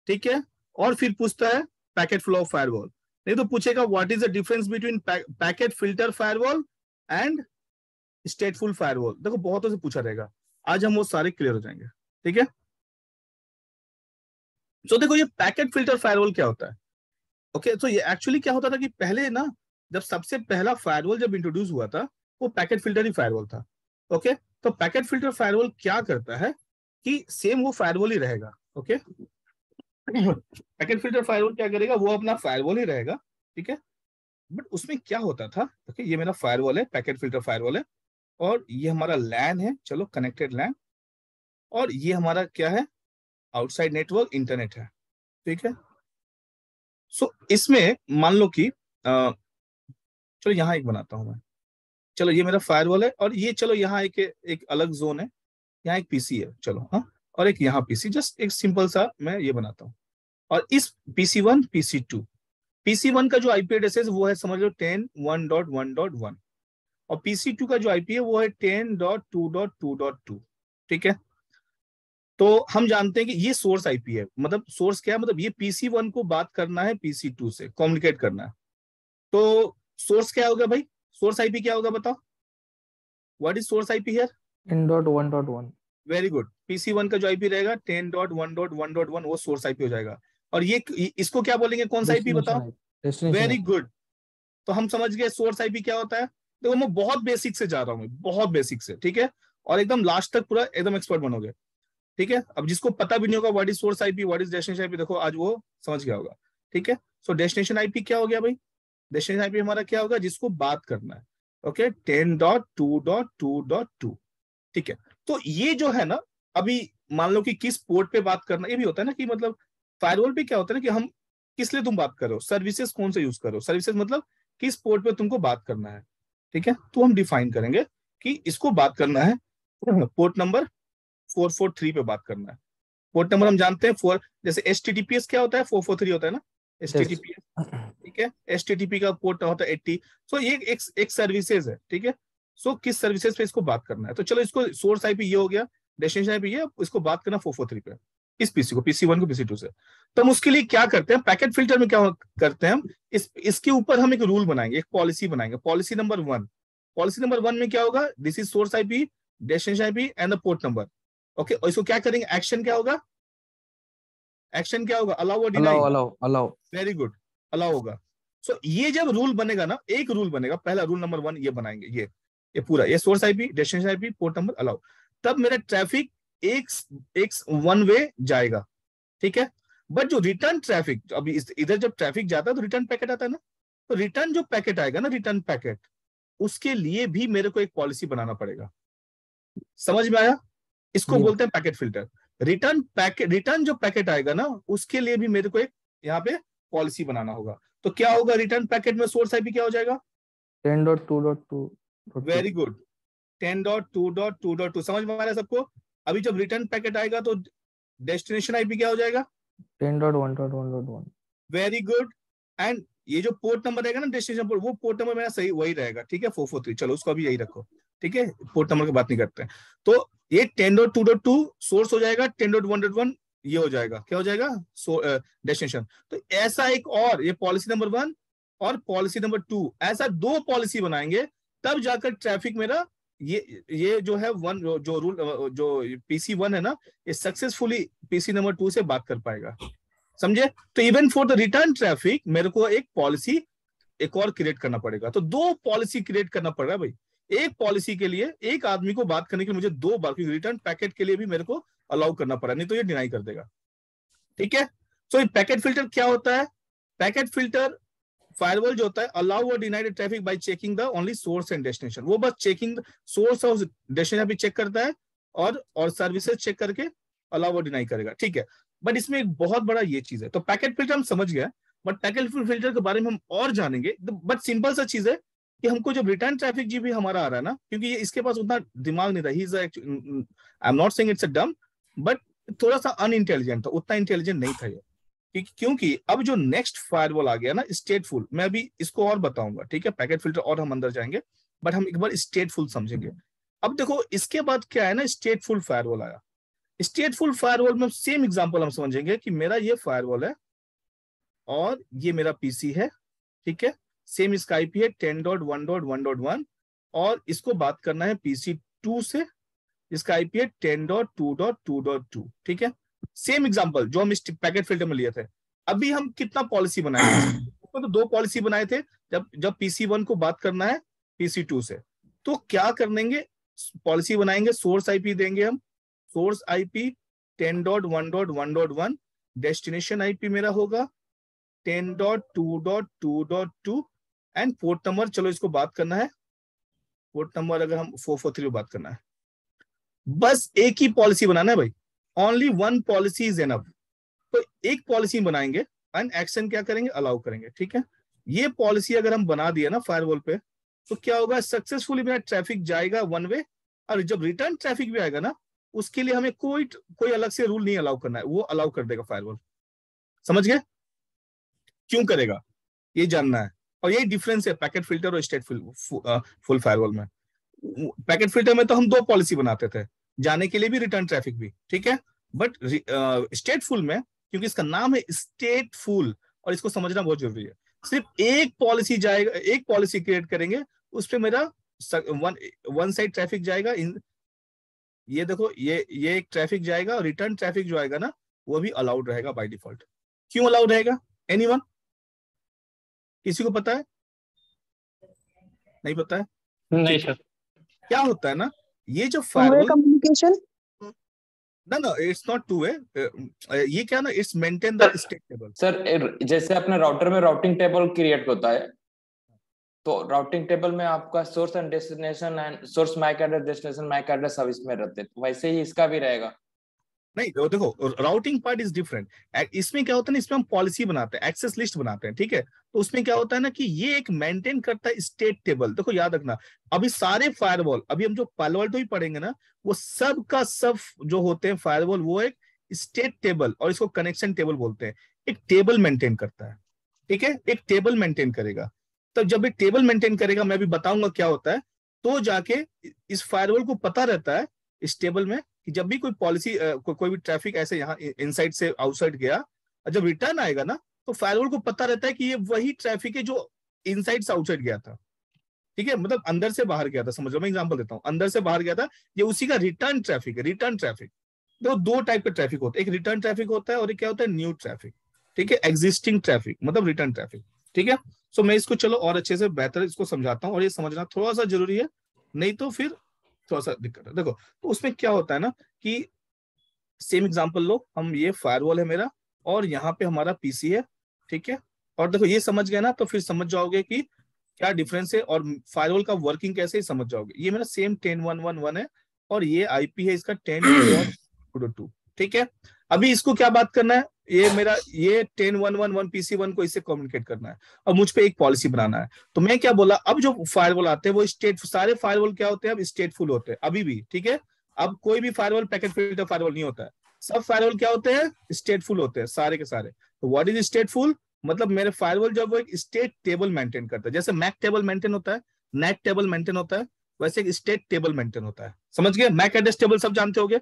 ठीक है, और फिर पूछता है पैकेट फ्लो ऑफ फायरवॉल। नहीं तो पूछेगा what is the difference between packet filter firewall and स्टेटफुल firewall. देखो बहुतों से पूछा रहेगा, आज हम वो सारे क्लियर हो जाएंगे, ठीक है। तो देखो ये पैकेट फिल्टर फायरवॉल क्या होता है। ओके, तो ये एक्चुअली क्या होता था कि पहले ना, जब सबसे पहला फायरवॉल जब इंट्रोड्यूस हुआ था, वो पैकेट फिल्टर ही फायरवॉल था। ओके, तो पैकेट फिल्टर फायरवॉल क्या करता है कि सेम वो फायरवॉल ही रहेगा। ओके, पैकेट फिल्टर फायरवॉल क्या करेगा, वो अपना फायरवॉल ही रहेगा, ठीक है। बट उसमें क्या होता था, ओके, ये मेरा फायरवॉल है, पैकेट फिल्टर फायरवॉल है, और ये हमारा लैन है, चलो कनेक्टेड लैन, और ये हमारा क्या है, आउटसाइड नेटवर्क इंटरनेट है, ठीक है। सो इसमें मान लो कि चलो यहाँ एक बनाता हूं मैं, चलो ये मेरा फायरवॉल है, और ये चलो यहाँ एक अलग जोन है, यहाँ एक पीसी है, चलो हाँ, और एक यहाँ पीसी, जस्ट एक सिंपल सा मैं ये बनाता हूँ। और इस PC1 PC2, PC1 का जो आईपी एड्रेस है वो है समझ लो 10.1.1.1, और PC2 का जो आईपी है वो है 10.2.2.2, ठीक है। तो हम जानते हैं कि ये सोर्स आईपी है, मतलब सोर्स क्या है, मतलब ये PC1 को बात करना है PC2 से, कम्युनिकेट करना है। तो सोर्स क्या होगा भाई, सोर्स आईपी क्या होगा बताओ, what is source IP here? 10.1.1। Very good, PC1 का जो आईपी रहेगा 10.1.1.1 वो सोर्स आईपी हो जाएगा। और ये इसको क्या बोलेंगे, कौन सा आईपी बताओ? वेरी गुड, तो हम समझ गए सोर्स आईपी क्या होता है। देखो मैं बहुत बेसिक से जा रहा हूँ, बहुत बेसिक से, ठीक है, और एकदम लास्ट तक पूरा एकदम एक्सपर्ट बनोगे, ठीक है। अब जिसको पता भी नहीं होगा what is source IP, what is destination IP, देखो आज वो समझ गया होगा, ठीक है। सो डेस्टिनेशन आईपी क्या हो गया भाई, डेस्टिनेशन आईपी हमारा क्या होगा, जिसको बात करना है, ओके, 10.2.2.2, ठीक है। तो ये जो है ना, अभी मान लो कि किस पोर्ट पे बात करना, ये भी होता है ना कि मतलब फायरवॉल पे क्या होता है ना कि हम किस लिए तुम बात कर रहे हो, सर्विसेज कौन से यूज कर रहे हो, सर्विसेज मतलब किस पोर्ट पे तुमको बात करना है, ठीक है। तो हम डिफाइन करेंगे कि इसको बात करना है पोर्ट नंबर 443 पे बात करना है। पोर्ट नंबर हम जानते हैं 4, जैसे HTTPS क्या होता है, 443 होता है ना, HTTPS, ठीक है। HTTP का पोर्ट होता है 80। सो ये एक सर्विसेज है, ठीक है। सो किस सर्विसेज पे इसको बात करना है, तो चलो इसको सोर्स आईपी ये हो गया, डेस्टिनेशन आईपी ये, इसको बात करना 443 पे, इस पीसी को, PC1 को PC2 से। तो हम उसके लिए क्या करते हैं, पैकेट फिल्टर में क्या करते हैं हम, इसके ऊपर हम एक रूल बनाएंगे, एक पॉलिसी बनाएंगे, पॉलिसी नंबर 1। पॉलिसी नंबर 1 में क्या होगा, this is source IP, destination IP and the port number, okay. और इसको क्या करेंगे, एक्शन क्या होगा, एक्शन क्या होगा, अलाउ और deny, allow. Very good, allow होगा। सो ये जब रूल बनेगा ना, एक रूल बनेगा, पहला रूल नंबर 1 ये बनाएंगे, ये पूरा, ये source IP, destination IP, port number, allow, तब मेरा ट्रैफिक एक वन वे जाएगा, ठीक है। बट जो रिटर्न ट्रैफिक, अभी इधर जब ट्रैफिक जाता है तो रिटर्न पैकेट आता है ना, तो रिटर्न जो पैकेट आएगा ना, रिटर्न पैकेट, उसके लिए भी मेरे को एक पॉलिसी बनाना पड़ेगा। समझ में आया? इसको बोलते हैं पैकेट फिल्टर। रिटर्न जो पैकेट आएगा ना, उसके लिए भी मेरे को एक यहाँ पे पॉलिसी बनाना होगा। तो क्या होगा, रिटर्न पैकेट में सोर्स आईपी क्या हो जाएगा, 10.2.2. वेरी गुड, 10.2.2.2, समझ में आ रहा है सबको? अभी जब रिटर्न पैकेट आएगा तो डेस्टिनेशन आईपी क्या हो जाएगा, 10.1.1.1. Very good. एंड ये जो पोर्ट नंबर रहेगा ना, डेस्टिनेशन पोर्ट, वो पोर्ट नंबर मेरा सही वही रहेगा, ठीक है, 443, चलो उसको अभी यही रखो, ठीक है, पोर्ट नंबर की बात नहीं करते हैं। तो ये 10.2.2 सोर्स हो जाएगा, 10.1.1 ये हो जाएगा, क्या हो जाएगा, डेस्टिनेशन। तो ऐसा एक, और ये पॉलिसी नंबर 1 और पॉलिसी नंबर 2, ऐसा 2 पॉलिसी बनाएंगे, तब जाकर ट्रैफिक मेरा ये जो है वन, जो रूल, जो PC1 है ना, ये सक्सेसफुली PC नंबर 2 से बात कर पाएगा, समझे? तो even for the return traffic मेरे को एक पॉलिसी एक और क्रिएट करना पड़ेगा। तो 2 पॉलिसी क्रिएट करना पड़ रहा है भाई, एक पॉलिसी के लिए एक आदमी को बात करने के लिए मुझे 2 बार, क्योंकि रिटर्न पैकेट के लिए भी मेरे को अलाउ करना पड़ा, नहीं तो ये डिनाई कर देगा, ठीक है। तो पैकेट फिल्टर क्या होता है, पैकेट फिल्टर फायरवॉल जो होता है, अलाउ और deny the traffic bye checking the only source and destination, वो बस चेकिंग सोर्स और डेस्टिनेशन भी चेक करता है, और सर्विसेज चेक करके अलाउ और डिनाई करेगा, ठीक है। बट इसमें एक बहुत बड़ा ये चीज है, तो पैकेट फिल्टर हम समझ गए, बट पैकेट फिल्टर के बारे में हम और जानेंगे। बट सिंपल सा चीज है कि हमको जब रिटर्न ट्रैफिक जी भी हमारा आ रहा है ना, क्योंकि ये इसके पास उतना दिमाग नहीं था, he is I am not saying it's a डम, बट थोड़ा सा अनइंटेलिजेंट था, उतना इंटेलिजेंट नहीं था ये। क्योंकि अब जो नेक्स्ट फायरवॉल आ गया ना स्टेटफुल, मैं अभी इसको और बताऊंगा, ठीक है, पैकेट फिल्टर और हम अंदर जाएंगे, बट हम एक बार स्टेटफुल समझेंगे। अब देखो इसके बाद क्या है ना, स्टेटफुल फायरवॉल आया। स्टेटफुल फायरवॉल में सेम एग्जांपल हम समझेंगे कि मेरा ये फायरवॉल है और ये मेरा पीसी है, ठीक है, सेम इसका आईपी है 10.1.1.1 और इसको बात करना है पीसी 2 से, इसका आईपी है 10.2.2.2, ठीक है। सेम एग्जांपल जो हम इस पैकेट फिल्टर में लिए थे। अभी हम कितना पॉलिसी बनाए थे, तो 2 पॉलिसी बनाए थे, जब पीसी 1 को बात करना है पीसी 2 से, तो क्या करेंगे, पॉलिसी बनाएंगे, सोर्स आईपी देंगे हम, सोर्स आईपी 10.1.1.1, डेस्टिनेशन आईपी मेरा होगा 10.2.2.2 एंड पोर्ट नंबर, चलो इसको बात करना है, पोर्ट नंबर अगर हम 443 बात करना है, बस एक ही पॉलिसी बनाना है भाई, only one policy is enough. तो एक पॉलिसी बनाएंगे एंड एक्शन क्या करेंगे, अलाउ करेंगे, ठीक है। ये पॉलिसी अगर हम बना दिया ना फायरवॉल पे, तो क्या होगा, सक्सेसफुली मेरा ट्रैफिक जाएगा वन वे, और जब रिटर्न ट्रैफिक भी आएगा ना, उसके लिए हमें कोई अलग से रूल नहीं अलाउ करना है, वो अलाउ कर देगा फायरवॉल। समझ गए? क्यों करेगा ये जानना है, और यही डिफरेंस है पैकेट फिल्टर और फुल फायरवॉल में। पैकेट फिल्टर में तो हम 2 पॉलिसी बनाते थे, जाने के लिए भी रिटर्न ट्रैफिक भी, ठीक है, बट स्टेटफुल में, क्योंकि इसका नाम है स्टेटफुल और इसको समझना बहुत जरूरी है, सिर्फ एक पॉलिसी जाएगा, एक पॉलिसी क्रिएट करेंगे, उस पर मेरा वन साइड ट्रैफिक जाएगा, ये देखो ये एक ट्रैफिक जाएगा, और रिटर्न ट्रैफिक जो आएगा ना वो भी अलाउड रहेगा बाय डिफॉल्ट। क्यों अलाउड रहेगा, एनीवन, किसी को पता है? नहीं पता है? नहीं सर। क्या होता है ना, ये जो two way firewall, communication, no, it's not two way, ये क्या ना, it's maintain the state table। Sir जैसे अपने राउटर में राउटिंग टेबल क्रिएट होता है, तो राउटिंग टेबल में आपका source and destination and source MAC address, destination MAC address सब इसमें रहते हैं, तो वैसे ही इसका भी रहेगा। नहीं देखो, राउटिंग पार्ट इज डिफरेंट। इसमें क्या होता है ना, इसमें हम पॉलिसी बनाते हैं, एक्सेस लिस्ट बनाते हैं, ठीक है, तो उसमें क्या होता है ना कि ये एक मेंटेन करता है स्टेट टेबल। देखो याद रखना, अभी सारे फायरवॉल, अभी हम जो पालो अल्टो ही पढ़ेंगे ना, वो सब का सब जो होते हैं फायरवॉल, वो एक स्टेट टेबल और इसको कनेक्शन टेबल बोलते हैं, एक टेबल मेंटेन करता है, ठीक है, एक टेबल मेंटेन करेगा। तो जब एक टेबल मेंटेन करेगा, मैं भी बताऊंगा क्या होता है, तो जाके इस फायरवॉल को पता रहता है इस टेबल में कि जब भी कोई पॉलिसी कोई भी ट्रैफिक ऐसे यहाँ इनसाइड से आउटसाइड गया, और जब रिटर्न आएगा ना, तो फायरवॉल को पता रहता है कि ये वही ट्रैफिक है जो इनसाइड से आउटसाइड गया था, ठीक है, मतलब अंदर से बाहर गया था। समझ लो, मैं एग्जांपल देता हूँ, अंदर से बाहर गया था, ये उसी का रिटर्न ट्रैफिक है। रिटर्न ट्रैफिक तो 2 टाइप का ट्रैफिक होता है, एक रिटर्न ट्रैफिक होता है और एक क्या होता है, न्यू ट्रैफिक, ठीक है, एग्जिस्टिंग ट्रैफिक मतलब रिटर्न ट्रैफिक, ठीक है। सो मैं इसको चलो और अच्छे से बेहतर इसको समझाता हूँ, और ये समझना थोड़ा सा जरूरी है, नहीं तो फिर थोड़ा सा दिक्कत है। देखो तो उसमें क्या होता है ना कि सेम एग्जांपल लो, हम ये फायरवॉल है मेरा और यहाँ पे हमारा पीसी है, ठीक है, और देखो ये समझ गए ना, तो फिर समझ जाओगे कि क्या डिफरेंस है और फायरवॉल का वर्किंग कैसे, ही समझ जाओगे। ये मेरा सेम 10.1.1 है और ये आईपी है इसका 10.2.2, ठीक है। अभी इसको क्या बात करना है, ये मेरा ये 10.1.1 PC1 को इससे कम्युनिकेट करना है और मुझ पे एक पॉलिसी बनाना है। तो मैं क्या बोला, अब जो फायरवॉल आते हैं वो स्टेट, सारे फायरवॉल क्या होते हैं अब स्टेटफुल होते हैं अभी भी, ठीक है। अब कोई भी फायरवॉल पैकेट फिल्टर फायरवॉल नहीं होता है, सब फायरवॉल क्या होते हैं, स्टेटफुल होते हैं सारे के सारे। तो व्हाट इज स्टेटफुल, मतलब मेरे फायरवॉल जब वो एक स्टेट टेबल मेंटेन करता है, जैसे मैक टेबल मेंटेन होता है, नेट टेबल मेंटेन होता है, वैसे एक स्टेट टेबल मेंटेन होता है। समझ गए? मैक एड्रेस टेबल सब जानते होगे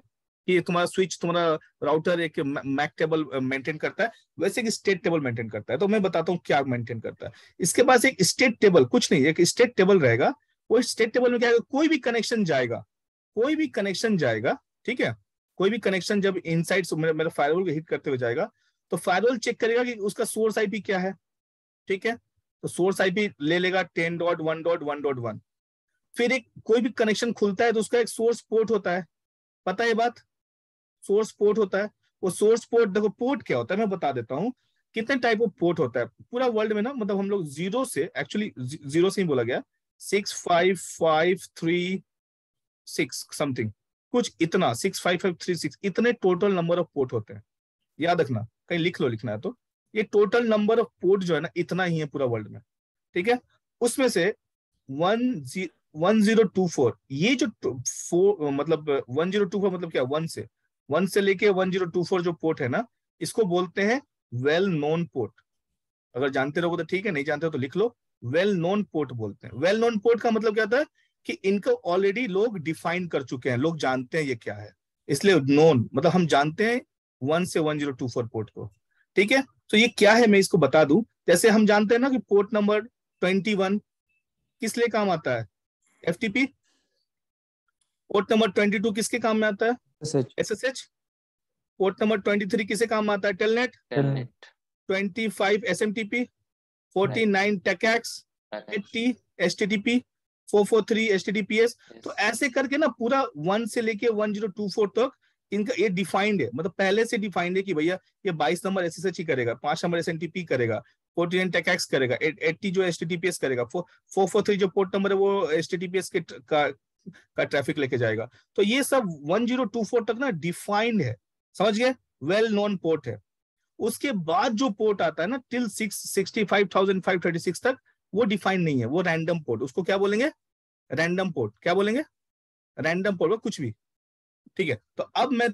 कि तुम्हारा स्विच, तुम्हारा राउटर एक मैक टेबल मेंटेन करता है, वैसे एक स्टेट टेबल मेंटेन करता है। तो मैं बताता हूँ क्या मेंटेन करता है। इसके पास एक स्टेट टेबल, कुछ नहीं, एक स्टेट टेबल रहेगा। वो स्टेट टेबल में क्या है, कोई भी कनेक्शन जाएगा, कोई भी कनेक्शन जाएगा, ठीक है, कोई भी कनेक्शन जब इनसाइड मेरा फायरवॉल को हिट करते हुए जाएगा, तो फायरवॉल चेक करेगा कि उसका सोर्स आईपी क्या है, ठीक है। तो सोर्स आईपी ले लेगा 10.1.1.1। फिर एक कोई भी कनेक्शन खुलता है तो उसका एक सोर्स पोर्ट होता है, पता है बात, सोर्स पोर्ट होता है। वो सोर्स पोर्ट, देखो पोर्ट क्या होता है मैं बता देता हूँ, कितने टाइप ऑफ पोर्ट होता है पूरा वर्ल्ड में ना, मतलब हम लोग जीरो से, एक्चुअली जीरो से ही बोला गया, 65536 समथिंग कुछ इतना, 65536 इतने टोटल नंबर ऑफ पोर्ट होते हैं। याद रखना, कहीं लिख लो, लिखना है तो ये टोटल नंबर ऑफ पोर्ट जो है ना, इतना ही है पूरा वर्ल्ड में, ठीक है। उसमें से 1024, ये जो मतलब 1024 मतलब क्या, 1 से लेके 1024 जो पोर्ट है ना, इसको बोलते हैं वेल नोन पोर्ट। अगर जानते रहोगे तो ठीक है, नहीं जानते हो तो लिख लो, वेल नोन पोर्ट बोलते हैं। वेल नोन पोर्ट का मतलब क्या होता है कि इनको ऑलरेडी लोग डिफाइन कर चुके हैं, लोग जानते हैं ये क्या है, इसलिए नोन मतलब हम जानते हैं 1 से 1024 पोर्ट को। ठीक है, तो ये क्या है मैं इसको बता दूं। जैसे हम जानते हैं ना कि पोर्ट नंबर 21 किस लिए काम आता है, एफटीपी। पोर्ट नंबर 22 किसके काम में आता है, एसएसएच। पोर्ट नंबर 23 किसके काम में आता है, टेलनेट। 25 SMTP, 49 टेकैक्स, 80 HTTP, 443 HTTPS. तो ऐसे करके ना पूरा 1 से लेके 1024 तक इनका ये डिफाइंड है, मतलब पहले से डिफाइंड है कि भैया ये 22 नंबर एसएसएच ही करेगा, 5 नंबर एसएमटीपी करेगा, 49 टेकैक्स करेगा, 80 जो एचटीटीपीएस करेगा, 443 जो पोर्ट नंबर है वो एचटीटीपीएस के का ट्रैफिक लेके जाएगा। तो ये सब 1024 तक ना डिफाइंड है, समझ गए, वेल नोन पोर्ट है। उसके बाद जो पोर्ट आता है ना टिल 65,536 तक, वो डिफाइन नहीं है, वो रैंडम पोर्ट। उसको क्या बोलेंगे, रैंडम पोर्ट। क्या बोलेंगे, रैंडम पोर्ट, कुछ भी। ठीक है, तो अब मैं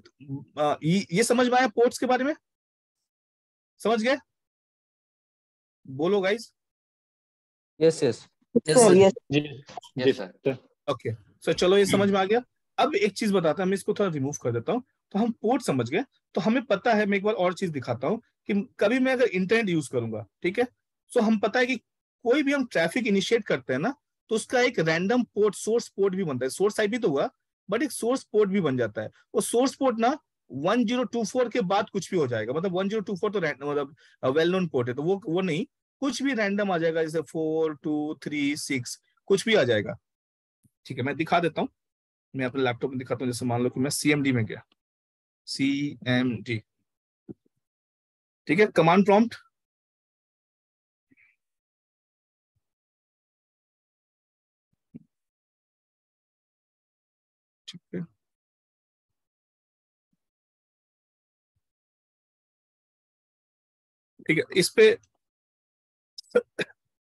ये समझ में आया पोर्ट्स के बारे में, समझ गए, बोलो guys. Yes yes sir. Okay, so चलो ये समझ में आ गया। अब एक चीज बताता हूं, मैं इसको थोड़ा रिमूव कर देता हूं। तो हम पोर्ट समझ गए, तो हमें पता है, मैं एक बार और चीज दिखाता हूं कि कभी मैं अगर इंटरनेट यूज करूंगा, ठीक है, तो हम पता है कि कोई भी हम ट्रैफिक इनिशिएट करते हैं ना, तो उसका एक रैंडम पोर्ट, सोर्स पोर्ट भी बनता है। सोर्स आईपी तो हुआ, बट एक सोर्स पोर्ट भी बन जाता है। वो सोर्स पोर्ट ना 1024 के बाद कुछ भी हो जाएगा, मतलब 1024 तो मतलब वेल नोन पोर्ट है, तो वो नहीं, कुछ भी रैंडम आ जाएगा, जैसे 4 2 3 6 कुछ भी आ जाएगा। ठीक है, मैं दिखा देता हूँ, मैं अपने लैपटॉप में दिखाता हूँ। जैसे मान लो कि मैं सीएमडी में गया, सीएमडी, ठीक है, कमांड प्रॉम्प्ट, ठीक है, ठीक है, इस पे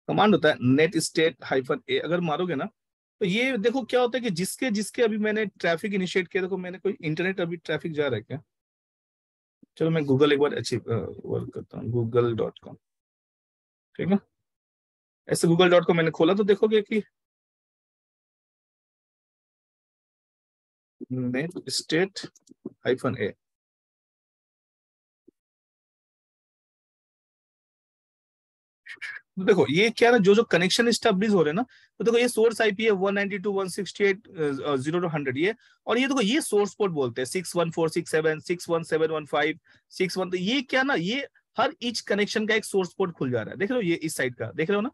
कमांड होता है नेट स्टेट -a। अगर मारोगे ना तो ये देखो क्या होता है कि जिसके जिसके अभी मैंने ट्रैफिक इनिशिएट किया, देखो मैंने कोई इंटरनेट अभी ट्रैफिक जा रहा है क्या, चलो मैं गूगल एक बार अच्छी वर्क करता हूँ, google.com, ठीक है। ऐसे google.com मैंने खोला तो देखोगे कि नेट स्टेट -a, तो देखो ये क्या ना, जो जो कनेक्शन स्टैब्लिश हो रहे हैं ना, तो देखो ये सोर्स आईपी है 192.168.0.100 ये, और ये देखो ये सोर्स पोर्ट बोलते हैं 61467 61715 61। तो ये क्या ना, ये हर ईच कनेक्शन का एक सोर्स पोर्ट खुल जा रहा है, देख रहे हो, ये इस साइड का देख रहे हो ना,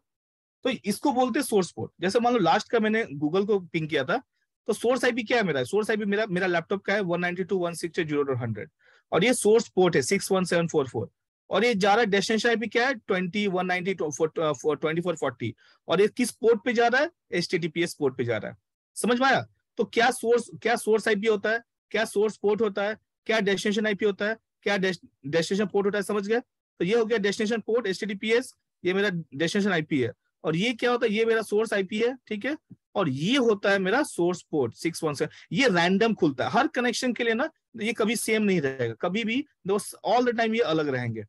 तो इसको बोलते हैं सोर्स पोर्ट। जैसे मान लो लास्ट का मैंने गूगल को पिंग किया था, तो सोर्स आईपी क्या है मेरा, सोर्स आईपी मेरा लैपटॉप का है 192.168.0.100, और ये सोर्स पोर्ट है 61744, और ये जा रहा है डेस्टिनेशन आईपी क्या है 2190.2440, और ये किस पोर्ट पे जा रहा है, एचटीटीपीएस पोर्ट पे जा रहा है। समझ में आया। तो क्या सोर्स आईपी होता है, क्या सोर्स पोर्ट होता है, क्या डेस्टिनेशन आईपी होता है, क्या डेस्टिनेशन पोर्ट होता है, समझ गए। तो ये हो गया डेस्टिनेशन पोर्ट एचटीटीपीएस, ये मेरा डेस्टिनेशन आईपी है, और ये क्या होता है, ये मेरा सोर्स आईपी है, ठीक है, और ये होता है मेरा सोर्स पोर्ट 617। ये रैंडम खुलता है हर कनेक्शन के लिए ना, ये कभी सेम नहीं रहेगा, कभी भी ऑल द टाइम ये अलग रहेंगे,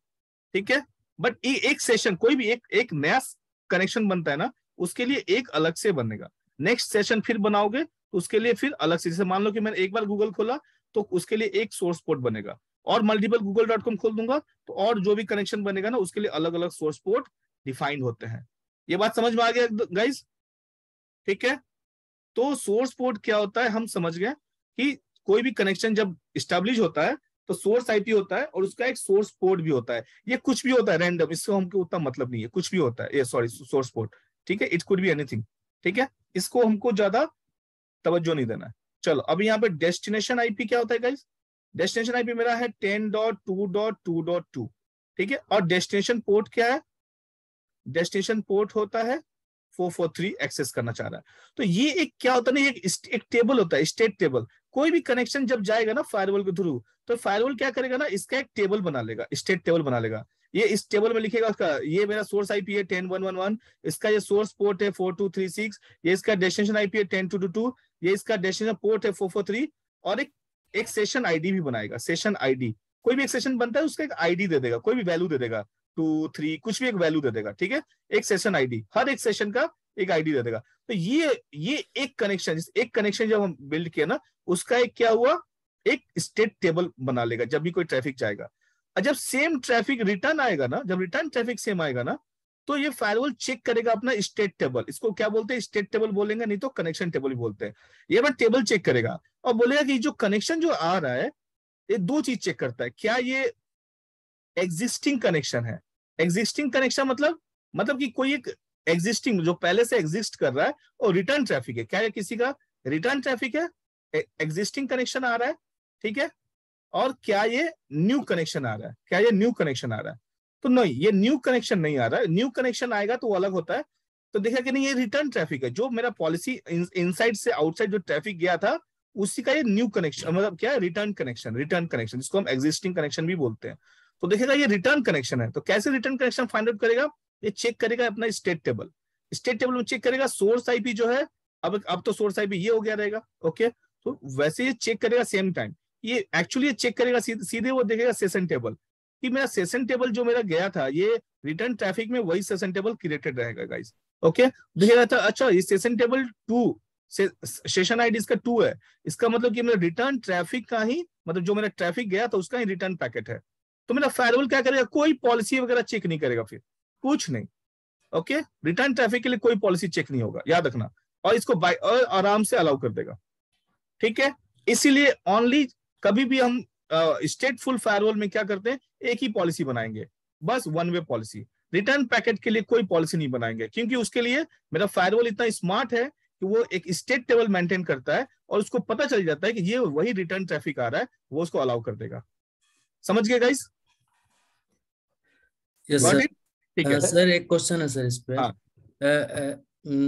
ठीक है। बट एक सेशन, कोई भी एक नया कनेक्शन बनता है ना, उसके लिए एक अलग से बनेगा। नेक्स्ट सेशन फिर बनाओगे तो उसके लिए फिर अलग से, जैसे मान लो कि मैंने एक बार गूगल खोला तो उसके लिए एक सोर्स पोर्ट बनेगा, और मल्टीपल google.com खोल दूंगा तो और जो भी कनेक्शन बनेगा ना उसके लिए अलग अलग सोर्स पोर्ट डिफाइंड होते हैं। ये बात समझ में आ गया गाइस, ठीक है। तो सोर्स पोर्ट क्या होता है हम समझ गए कि कोई भी कनेक्शन जब स्टैब्लिश होता है तो सोर्स आईपी होता है, और उसका एक सोर्स पोर्ट भी होता है। ये कुछ भी होता है रैंडम, इसको हमको उतना मतलब नहीं है, कुछ भी होता है ये, सॉरी, सोर्स पोर्ट, ठीक है, इट कुड बी एनीथिंग, ठीक है, इसको हमको ज्यादा तवज्जो नहीं देना है। चलो अब यहाँ पे डेस्टिनेशन आईपी क्या होता है गाइस, डेस्टिनेशन आईपी मेरा है 10.2.2.2, ठीक है, और डेस्टिनेशन पोर्ट क्या है, डेस्टिनेशन पोर्ट होता है 443 एक्सेस करना चाह रहा है। तो ये एक क्या होता है ना, एक टेबल होता है, स्टेट टेबल। कोई भी कनेक्शन जब जाएगा ना फायरवॉल के थ्रू, तो फायरवॉल क्या करेगा ना, इसका एक टेबल बना लेगा, स्टेट टेबल बना लेगा ये इस टेबल में लिखेगा उसका, ये मेरा सोर्स आईपी है 10.1.1.1, इसका ये सोर्स पोर्ट है 4236, ये इसका डेस्टिनेशन आईपी है 10.2.2.2, ये इसका डेस्टिनेशन पोर्ट है 443, और एक सेशन आईडी भी बनाएगा, सेशन आईडी। कोई भी एक सेशन बनता है उसका एक आईडी दे देगा, कोई भी वैल्यू दे देगा, 2 3 कुछ भी एक वैल्यू दे देगा, ठीक है। एक सेशन आईडी, हर एक सेशन का एक आईडी दे देगा। तो ये एक कनेक्शन जब हम बिल्ड किया ना, उसका एक क्या हुआ, एक स्टेट टेबल बना लेगा जब भी कोई ट्रैफिक जाएगा। और जब सेम ट्रैफिक रिटर्न आएगा ना, जब रिटर्न ट्रैफिक सेम आएगा ना, तो ये फायरवॉल चेक करेगा अपना स्टेट टेबल। इसको क्या बोलते हैं, स्टेट टेबल बोलेंगे, नहीं तो कनेक्शन टेबल भी बोलते हैं। ये अपना टेबल चेक करेगा और बोलेगा कि जो कनेक्शन जो आ रहा है, ये दो चीज चेक करता है। क्या ये एग्जिस्टिंग कनेक्शन है? एग्जिस्टिंग कनेक्शन मतलब कि कोई एक एग्जिस्टिंग जो पहले से एग्जिस्ट कर रहा है और रिटर्न ट्रैफिक है। क्या ये किसी का रिटर्न ट्रैफिक है, एग्जिस्टिंग कनेक्शन आ रहा है, ठीक है। और क्या ये न्यू कनेक्शन आ रहा है, क्या ये न्यू कनेक्शन आ रहा है? तो नहीं, ये न्यू कनेक्शन नहीं आ रहा है। न्यू कनेक्शन आएगा तो वो अलग होता है। तो देखा कि नहीं, ये रिटर्न ट्रैफिक है। जो मेरा पॉलिसी इनसाइड से आउटसाइड जो ट्रैफिक गया था, उसी का ये न्यू कनेक्शन, मतलब क्या है, रिटर्न कनेक्शन, जिसको हम एग्जिस्टिंग कनेक्शन भी बोलते हैं। तो देखेगा ये रिटर्न कनेक्शन है। तो कैसे रिटर्न कनेक्शन फाइंड आउट करेगा? ये चेक करेगा अपना स्टेट टेबल में चेक करेगा सोर्स आईपी जो है, अब तो सोर्स आईपी ये हो गया रहेगा, ओके। तो वैसे ये चेक करेगा सेम टाइम, ये एक्चुअली चेक करेगा सीधे वो देखेगा सेशन टेबल, कि मेरा सेशन टेबल जो मेरा गया था, ये रिटर्न ट्रैफिक में वही सेशन टेबल क्रिएटेड रहेगा गाइस, ओके। देखेगा था, अच्छा ये सेशन टेबल 2, सेशन आईडी इसका 2 है, इसका मतलब कि मेरा रिटर्न ट्रैफिक का ही, मतलब जो मेरा ट्रैफिक गया था उसका ही रिटर्न पैकेट है। तो मेरा फायरवॉल क्या करेगा, कोई पॉलिसी वगैरह चेक नहीं करेगा, फिर कुछ नहीं, ओके। रिटर्न ट्रैफिक के लिए कोई पॉलिसी चेक नहीं होगा, याद रखना। और इसको आराम से अलाउ कर देगा, ठीक है। इसीलिए ओनली कभी भी हम स्टेटफुल फायरवॉल में क्या करते हैं, एक ही पॉलिसी बनाएंगे, बस one way policy. Return packet के लिए कोई पॉलिसी नहीं बनाएंगे, क्योंकि उसके लिए मेरा फायरवॉल इतना स्मार्ट है कि वो एक स्टेट टेबल मेंटेन करता है और उसको पता चल जाता है कि ये वही रिटर्न ट्रैफिक आ रहा है, वो उसको अलाउ कर देगा। समझ गए गाइस? Yes sir. ठीक है सर एक क्वेश्चन है सर इस पे। हाँ।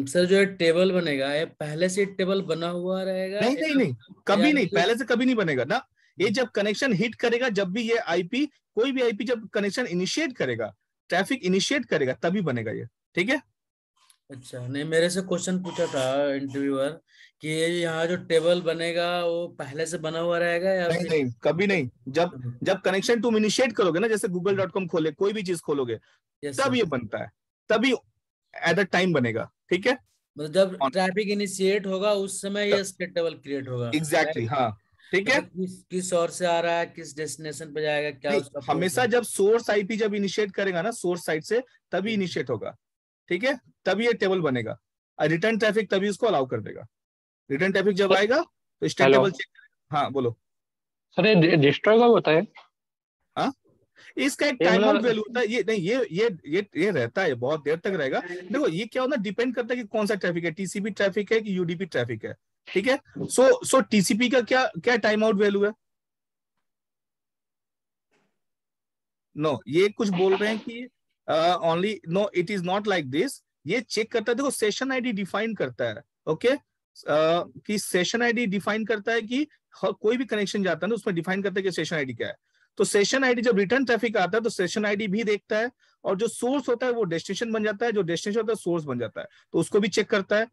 सर जो ये टेबल बनेगा, ये पहले से टेबल बना हुआ रहेगा? नहीं, कभी नहीं, पहले से कभी नहीं बनेगा ना। ये जब कनेक्शन हिट करेगा, जब भी ये आईपी, कोई भी आईपी जब कनेक्शन इनिशिएट करेगा, ट्रैफिक इनिशिएट करेगा, तभी बनेगा ये, ठीक है। अच्छा, नहीं मेरे से क्वेश्चन पूछा था इंटरव्यूअर कि यहाँ जो टेबल बनेगा वो पहले से बना हुआ रहेगा या नहीं फिर? नहीं, कभी नहीं। जब कनेक्शन तुम इनिशिएट करोगे ना, जैसे google.com खोले, कोई भी चीज खोलोगे, तब ये बनता है, तभी एट द टाइम बनेगा, ठीक है। मतलब जब ट्रैफिक इनिशिएट होगा उस समय ये स्टेट टेबल क्रिएट होगा? एग्जैक्टली, हाँ, ठीक है। किस ओर से आ रहा है, किस डेस्टिनेशन पे जाएगा, क्या उसका हमेशा जब सोर्स आईपी जब इनिशिएट करेगा ना, सोर्स साइड से, तभी इनिशिएट होगा, ठीक है, तभी ये टेबल बनेगा। रिटर्न ट्रैफिक तभी उसको अलाउ कर देगा। रिटर्न ट्रैफिक जब आएगा तो स्टेट टेबल चेक करेगा। हाँ बोलो सर, ये डिस्ट्रॉय कब होता है? हाँ, इसका एक टाइम आउट वैल्यू होता है। ये नहीं, ये रहता है, बहुत देर तक रहेगा। देखो ये क्या होता है, डिपेंड करता है कि कौन सा ट्रैफिक है, टीसीपी ट्रैफिक है कि यूडीपी ट्रैफिक है, ठीक है। सो टीसीपी का क्या टाइम आउट वैल्यू है? नो, ये कुछ बोल रहे हैं कि only, no it is not like this. ये चेक करता है, देखो सेशन आईडी डिफाइन करता है, ओके, कि सेशन आईडी डिफाइन करता है कि कोई भी कनेक्शन जाता है ना, उसमें डिफाइन करता है कि सेशन आईडी क्या है। तो सेशन आईडी जब रिटर्न ट्रैफिक आता है तो सेशन आईडी भी देखता है, और जो सोर्स होता है वो डेस्टिनेशन बन जाता है, जो डेस्टिनेशन होता है सोर्स बन जाता है, तो उसको भी चेक करता है,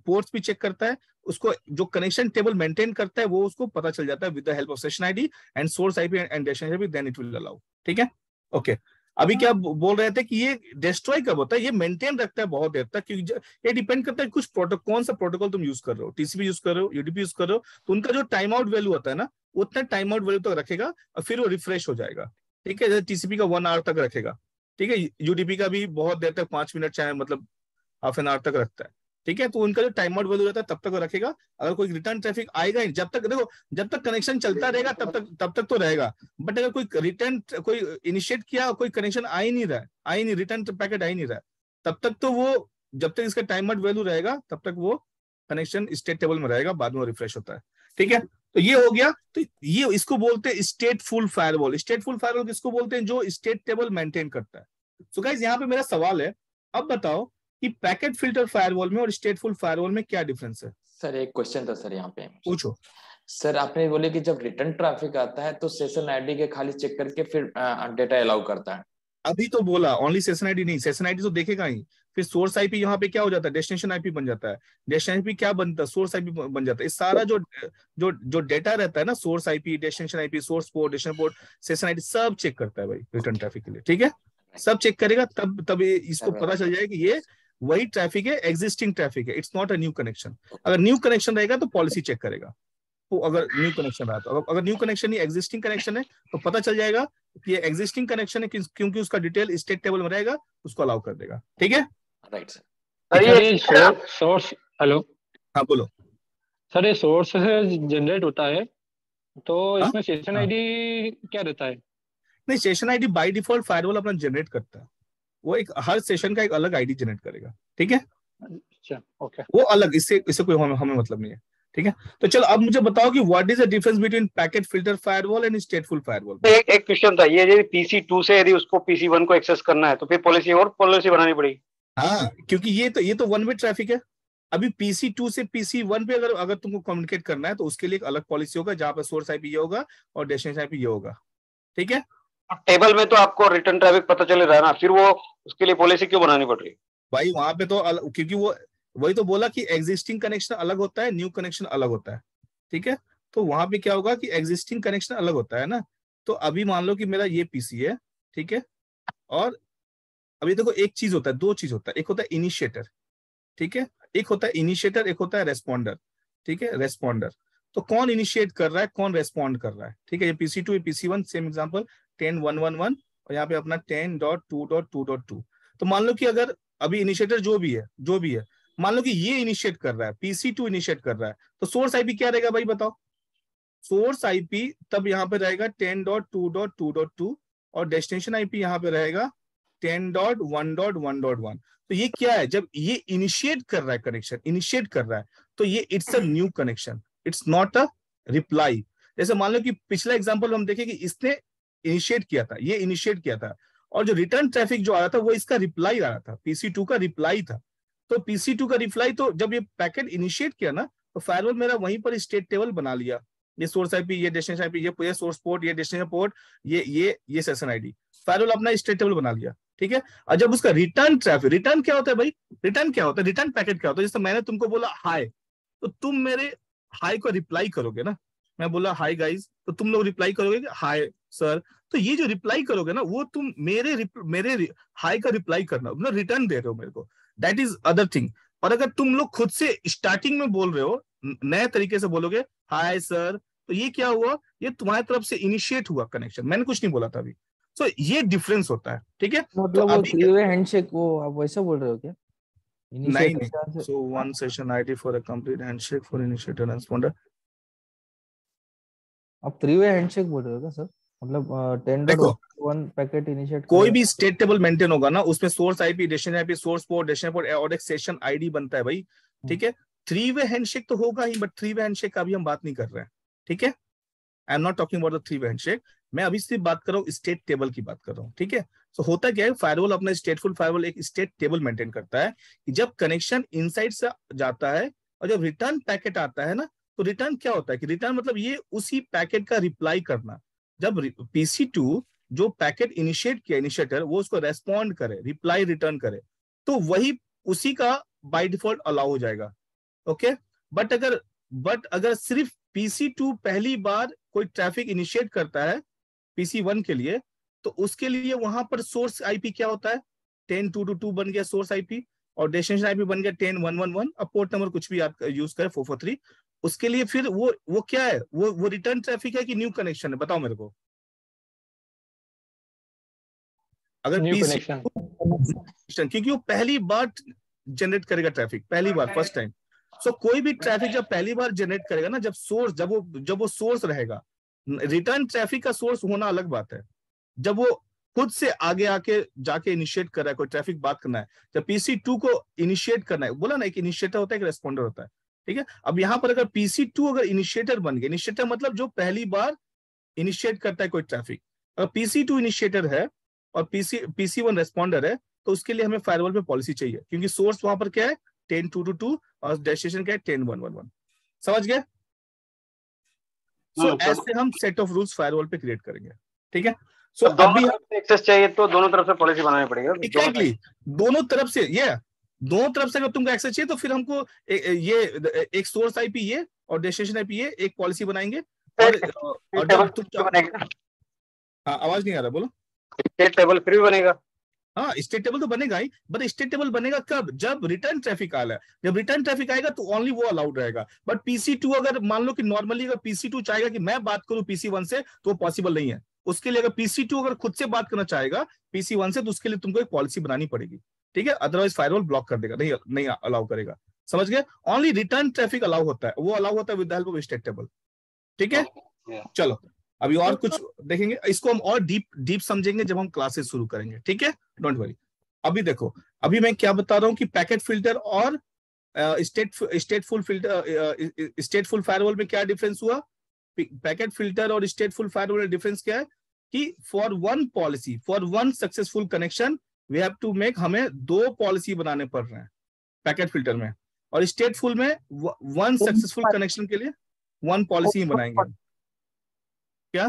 पोर्ट्स भी चेक करता है। उसको जो कनेक्शन टेबल मेंटेन करता है वो उसको पता चल जाता है with the help of session ID and source IP and destination IP, then it will allow, ठीक है, ओके। अभी क्या बोल रहे थे कि ये डिस्ट्रॉय कब होता है? ये मेंटेन रखता है बहुत देर तक, क्योंकि ये डिपेंड करता है कुछ प्रोटोकॉल, कौन सा प्रोटोकॉल तुम यूज कर रहे हो, टीसीपी यूज कर रहे हो, यूडीपी यूज कर रहे हो, तो उनका जो टाइम आउट वैल्यू होता है ना, उतना टाइम आउट वैल्यू तक रखेगा और फिर वो रिफ्रेश हो जाएगा, ठीक है। जैसे टीसीपी का 1 आवर तक रखेगा, ठीक है। यूडीपी का भी बहुत देर तक, 5 मिनट चाहे मतलब हाफ एन आवर तक रखता है, ठीक है। तो उनका जो टाइम आउट वैल्यू रहता है तब तक वो रखेगा। अगर कोई रिटर्न ट्रैफिक आएगा ही, जब तक देखो, जब तक कनेक्शन चलता रहेगा तब तक तो रहेगा। बट अगर कोई रिटर्न, कोई इनिशिएट किया, कोई कनेक्शन आ ही नहीं रहा, रिटर्न पैकेट आ ही नहीं रहा, तब तक तो वो, जब तक इसका टाइम आउट वैल्यू रहेगा तब तक वो कनेक्शन स्टेट टेबल में रहेगा, बाद में रिफ्रेश होता है, ठीक है। तो ये हो गया। तो ये इसको बोलते हैं स्टेटफुल फायरवॉल। स्टेटफुल फायरवॉल किसको बोलते हैं? जो स्टेट टेबल मेंटेन करता है। सो गाइस, यहाँ पे मेरा सवाल है, अब बताओ कि पैकेट फिल्टर फायरवॉल में और स्टेटफुल फायरवॉल में क्या डिफरेंस है? सर एक क्वेश्चन था सर यहाँ पे, पूछो। सर आपने बोले कि जब रिटर्न ट्रैफिक आता है तो सेशन आईडी के खाली चेक करके फिर डेटा अलाउ करता है, अभी तो बोला ओनली सेशन आईडी नहीं, सेशन आईडी तो देखेगा ही, फिर सोर्स आईपी यहाँ पे क्या हो जाता है, डेस्टिनेशन आईपी बन जाता है, डेस्टिनेशन आईपी क्या बनता है, सोर्स आईपी बन जाता है। इस सारा जो जो जो डेटा रहता है ना, source IP, destination IP, source port, destination port, session ID, सब चेक करता है भाई रिटर्न ट्रैफिक के लिए। ठीक है, सब चेक करेगा, तब इसको पता चल जाएगा कि ये वही ट्रैफिक है, एग्जिस्टिंग ट्रैफिक है, it's not a new connection. अगर न्यू कनेक्शन रहेगा तो पॉलिसी चेक करेगा, तो अगर न्यू कनेक्शन रहा तो, अगर न्यू कनेक्शन नहीं एग्जिस्टिंग कनेक्शन है तो पता चल जाएगा कि ये एग्जिस्टिंग कनेक्शन है, क्योंकि उसका डिटेल स्टेट टेबल में रहेगा, उसको अलाउ कर देगा। ठीक है, राइट सर ये सोर्स, हेलो हाँ बोलो। सर, ये सोर्स से जनरेट होता है तो हाँ? इसमें सेशन हाँ। आईडी क्या रहता है? नहीं, session ID by default firewall अपना जनरेट करता है, वो एक हर सेशन का एक अलग आईडी जनरेट करेगा। ठीक है, अच्छा, ओके। वो अलग, इससे कोई हमें मतलब नहीं है। ठीक है, तो चलो अब मुझे बताओ कि what is the difference between packet filter firewall and स्टेटफुल firewall. एक क्वेश्चन था, ये यदि PC2 से यदि उसको PC1 को एक्सेस करना है तो फिर पॉलिसी बनानी पड़ेगी? हाँ, क्योंकि ये तो वन वे ट्रैफिक है। अभी PC2 से PC1 पे अगर तुमको कम्युनिकेट करना है तो उसके लिए एक अलग पॉलिसी होगा, जहां पर सोर्स आईपी ये होगा और डेस्टिनेशन आईपी ये होगा। ठीक है, टेबल में तो आपको रिटर्न ट्रैफिक पता चल रहा है ना, फिर वो उसके लिए पॉलिसी क्यों बनानी पड़ रही है? भाई वहां पे तो क्योंकि वो वही तो बोला कि एग्जिस्टिंग कनेक्शन अलग होता है, न्यू कनेक्शन अलग होता है। ठीक है, तो वहां पे क्या होगा कि एग्जिस्टिंग कनेक्शन अलग होता है ना। तो अभी मान लो कि मेरा ये पीसी है, ठीक है, और अभी देखो एक चीज होता है, दो चीज होता है, एक होता है इनिशिएटर, ठीक है, एक होता है इनिशिएटर, एक होता है रेस्पॉन्डर। ठीक है, रेस्पॉन्डर, तो कौन इनिशिएट कर रहा है, कौन रेस्पॉन्ड कर रहा है। ठीक है, ये PC2 ये PC1 सेम एग्जांपल 10.1.1 और यहाँ पे अपना 10.2.2.2। तो मान लो कि अगर अभी इनिशिएटर जो भी है, मान लो कि ये इनिशिएट कर रहा है, PC2 इनिशिएट कर रहा है, तो सोर्स आईपी क्या रहेगा भाई बताओ। सोर्स आईपी तब यहाँ पे रहेगा 10.2.2.2 और डेस्टिनेशन आईपी यहाँ पे रहेगा 10.1.1.1। तो ये क्या है, जब ये इनिशिएट कर रहा है कनेक्शन, इनिशिएट कर रहा है, तो ये it's a new connection, it's not a reply. जैसे मान लो कि पिछला एग्जांपल हम देखें कि इसने इनिशिएट किया था, ये इनिशिएट किया था, और जो रिटर्न ट्रैफिक जो आ रहा था वो इसका रिप्लाई आ रहा था, PC2 का रिप्लाई था। तो PC2 का रिप्लाई, तो जब ये पैकेट इनिशिएट किया ना, तो फायरवॉल मेरा वहीं पर स्टेट टेबल बना लिया, ये सोर्स आईपी, ये डेस्टिनेशन आईपी, ये सोर्स पोर्ट, ये डेस्टिनेशन पोर्ट, ये सेशन आईडी, फायरवॉल अपना स्टेट टेबल बना लिया। ठीक है, और जब उसका रिटर्न ट्रैफिक, रिटर्न क्या होता है भाई, रिटर्न क्या होता है, रिटर्न पैकेट क्या होता है। जैसे मैंने तुमको बोला हाय, तो तुम मेरे हाय को रिप्लाई करोगे ना, मैं बोला हाय गाइस, तो तुम लोग रिप्लाई करोगे हाय सर। तो ये जो रिप्लाई करोगे ना, वो तुम मेरे हाय का रिप्लाई करना, मतलब रिटर्न दे रहे हो मेरे को, दैट इज अदर थिंग। और अगर तुम लोग खुद से स्टार्टिंग में बोल रहे हो, नए तरीके से बोलोगे हाय सर, तो ये क्या हुआ, ये तुम्हारी तरफ से इनिशिएट हुआ कनेक्शन, मैंने कुछ नहीं बोला था अभी। तो ये डिफरेंस होता है। ठीक है, तो मतलब वो अभी थ्री वे हैंडशेक, वो आप वैसा बोल रहे हो क्या? नहीं इनिशिएटर से so one session ID for a complete handshake for initiator responder. आप थ्री वे हैंडशेक बोल रहे हो क्या सर? मतलब देखो 10.1 पैकेट इनिशिएट कोई करेगा। भी स्टेट टेबल मेंटेन होगा ना, उसमें source IP, destination IP, source port, destination port और एक सेशन आईडी बनता है भाई। ठीक है, थ्री वे हैंडशेक तो होगा ही, बट थ्री वे हैंडशेक का अभी हम बात नहीं कर रहे हैं। ठीक है, I am not talking about the three way handshake, मैं अभी सिर्फ बात कर रहा हूँ स्टेट टेबल की बात कर रहा हूँ। ठीक है, तो होता क्या है, फायरवॉल अपना स्टेटफुल फायरवॉल एक स्टेट टेबल मेंटेन करता है कि जब कनेक्शन इनसाइड से जाता है और जब रिटर्न पैकेट आता है ना, तो रिटर्न क्या होता है कि रिटर्न मतलब ये उसी पैकेट का रिप्लाई करना। जब PC2 जो पैकेट इनिशिएट किया, इनिशिएटर वो उसको रेस्पॉन्ड करे, रिप्लाई रिटर्न करे, तो वही उसी का बाय डिफॉल्ट अलाउ हो जाएगा। ओके, बट अगर सिर्फ PC2 पहली बार कोई ट्रैफिक इनिशिएट करता है PC1 के लिए, तो उसके लिए वहां पर सोर्स आईपी क्या होता है, 10.2.2 बन गया सोर्स आईपी, और डेस्टिनेशन आईपी बन गया 10.1.1.1। अब पोर्ट नंबर कुछ भी आप यूज करें 443, उसके लिए फिर वो क्या है, वो रिटर्न ट्रैफिक है कि न्यू कनेक्शन है, बताओ मेरे को। अगर न्यू PC, कनेक्शन। क्योंकि वो पहली बार जनरेट करेगा ट्रैफिक, पहली बार, फर्स्ट टाइम। सो कोई भी ट्रैफिक जब पहली बार जनरेट करेगा ना, जब वो सोर्स रहेगा, रिटर्न ट्रैफिक का सोर्स होना अलग बात है। जब वो खुद से आगे आके जाके इनिशिएट कर रहा है, कोई ट्रैफिक बात करना है, जब PC2 को इनिशिएट करना है, बोला ना एक इनिशिएटर होता है, एक रेस्पॉन्डर होता है। ठीक है, अब यहां पर अगर PC2 अगर इनिशिएटर बन गया, इनिशिएटर मतलब जो पहली बार इनिशिएट करता है कोई ट्रैफिक, अगर PC2 इनिशिएटर है और PC1 रेस्पॉन्डर है, तो उसके लिए हमें फायरवॉल पे पॉलिसी चाहिए, क्योंकि सोर्स वहां पर क्या है 10.2.2 और डेस्टिनेशन क्या है 10.1.1। समझ गए? सो ऐसे हम सेट ऑफ रूल्स फायरवॉल पे क्रिएट करेंगे। ठीक है। सो दोनों तरफ से एक्सेस चाहिए तो दोनों तरफ से पॉलिसी बनानी पड़ेगी। एग्जैक्टली, दोनों तरफ से दोनों तरफ से अगर तुमको एक्सेस चाहिए तो फिर हमको ये एक सोर्स आईपी ये और डेस्टिनेशन आईपी ये एक पॉलिसी बनाएंगे। और जब तुम हाँ, आवाज नहीं आ रहा, बोलो। स्टेट टेबल फिर भी बनेगा। हाँ, स्टेट टेबल तो बनेगा ही, बट स्टेट टेबल बनेगा कब? जब रिटर्न ट्रैफिक आएगा। जब रिटर्न ट्रैफिक आएगा तो ओनली वो अलाउड रहेगा। बट PC2 अगर मान लो कि नॉर्मली अगर PC2 चाहेगा कि मैं बात करूं PC1 से, तो वो पॉसिबल नहीं है। उसके लिए अगर PC2 अगर खुद से बात करना चाहेगा PC1 से, तो उसके लिए तुमको एक पॉलिसी बनानी पड़ेगी, ठीक है। अदरवाइज फायरवॉल ब्लॉक कर देगा, नहीं अलाउ करेगा। समझ गए? ओनली रिटर्न ट्रैफिक अलाउ होता है, वो अलाउ होता है with the help of state table, ठीक है। चलो अभी और कुछ देखेंगे, इसको हम और डीप समझेंगे जब हम क्लासेस शुरू करेंगे, ठीक है, डोंट वरी। अभी देखो, अभी मैं क्या बता रहा हूँ कि पैकेट फिल्टर और स्टेटफुल फायरवॉल में क्या डिफरेंस हुआ। पैकेट फिल्टर और स्टेटफुल फायरवॉल में डिफरेंस क्या है कि for one policy, for one successful connection we have to make, हमें 2 पॉलिसी बनाने पड़ रहे हैं पैकेट फिल्टर में, और स्टेटफुल में वन सक्सेसफुल कनेक्शन के लिए 1 पॉलिसी ही बनाएंगे। क्या?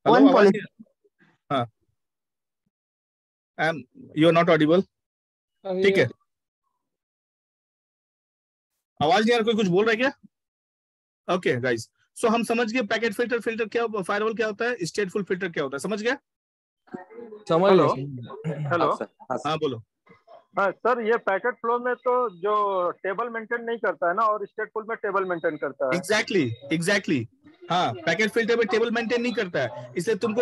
हेलो, आवाज नहीं? हाँ, यू आर नॉट ऑडिबल, ठीक है। आवाज नहीं आ रहा, कोई कुछ बोल रहा है क्या? ओके गाइस, सो हम समझ गए पैकेट फिल्टर क्या, फायरवॉल क्या होता है, स्टेटफुल फिल्टर क्या होता है, समझ गए? समझ हेलो गए। हेलो। हाँ बोलो। हाँ सर, ये पैकेट फ्लो में तो जो टेबल मेंटेन नहीं करता है ना, और स्टेटफुल में टेबल मेंटेन करता है। एग्जैक्टली हाँ, पैकेट फिल्टर में टेबल मेंटेन नहीं करता है, इसलिए तुमको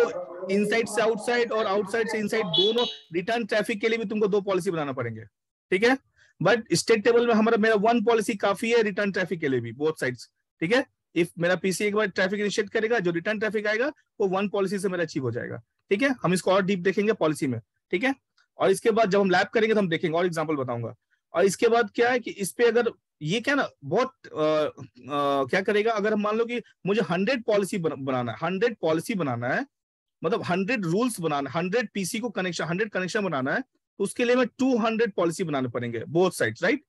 इनसाइड से आउटसाइड और आउटसाइड से इनसाइड दोनों रिटर्न ट्रैफिक के लिए भी तुमको 2 पॉलिसी बनाना पड़ेंगे, ठीक है। बट स्टेट टेबल में मेरा 1 पॉलिसी काफी है रिटर्न ट्रैफिक के लिए भी, बोथ साइड्स, ठीक है। इफ मेरा पीसी एक बार ट्रैफिक इनिशिएट करेगा, जो रिटर्न ट्रैफिक आएगा वो 1 पॉलिसी से मेरा अचीव हो जाएगा, ठीक है। हम इसको और डीप देखेंगे पॉलिसी में, ठीक है। और इसके बाद जब हम लैब करेंगे तो हम देखेंगे और एग्जांपल बताऊंगा। और इसके बाद क्या है कि इस पे अगर ये क्या ना बहुत क्या करेगा, अगर हम मान लो कि मुझे 100 पॉलिसी बनाना है, 100 पॉलिसी बनाना है, मतलब 100 रूल्स बनाना, 100 पीसी को कनेक्शन, 100 कनेक्शन बनाना है, तो उसके लिए मैं 200 पॉलिसी बनाने पड़ेंगे बोथ साइड्स, राइट।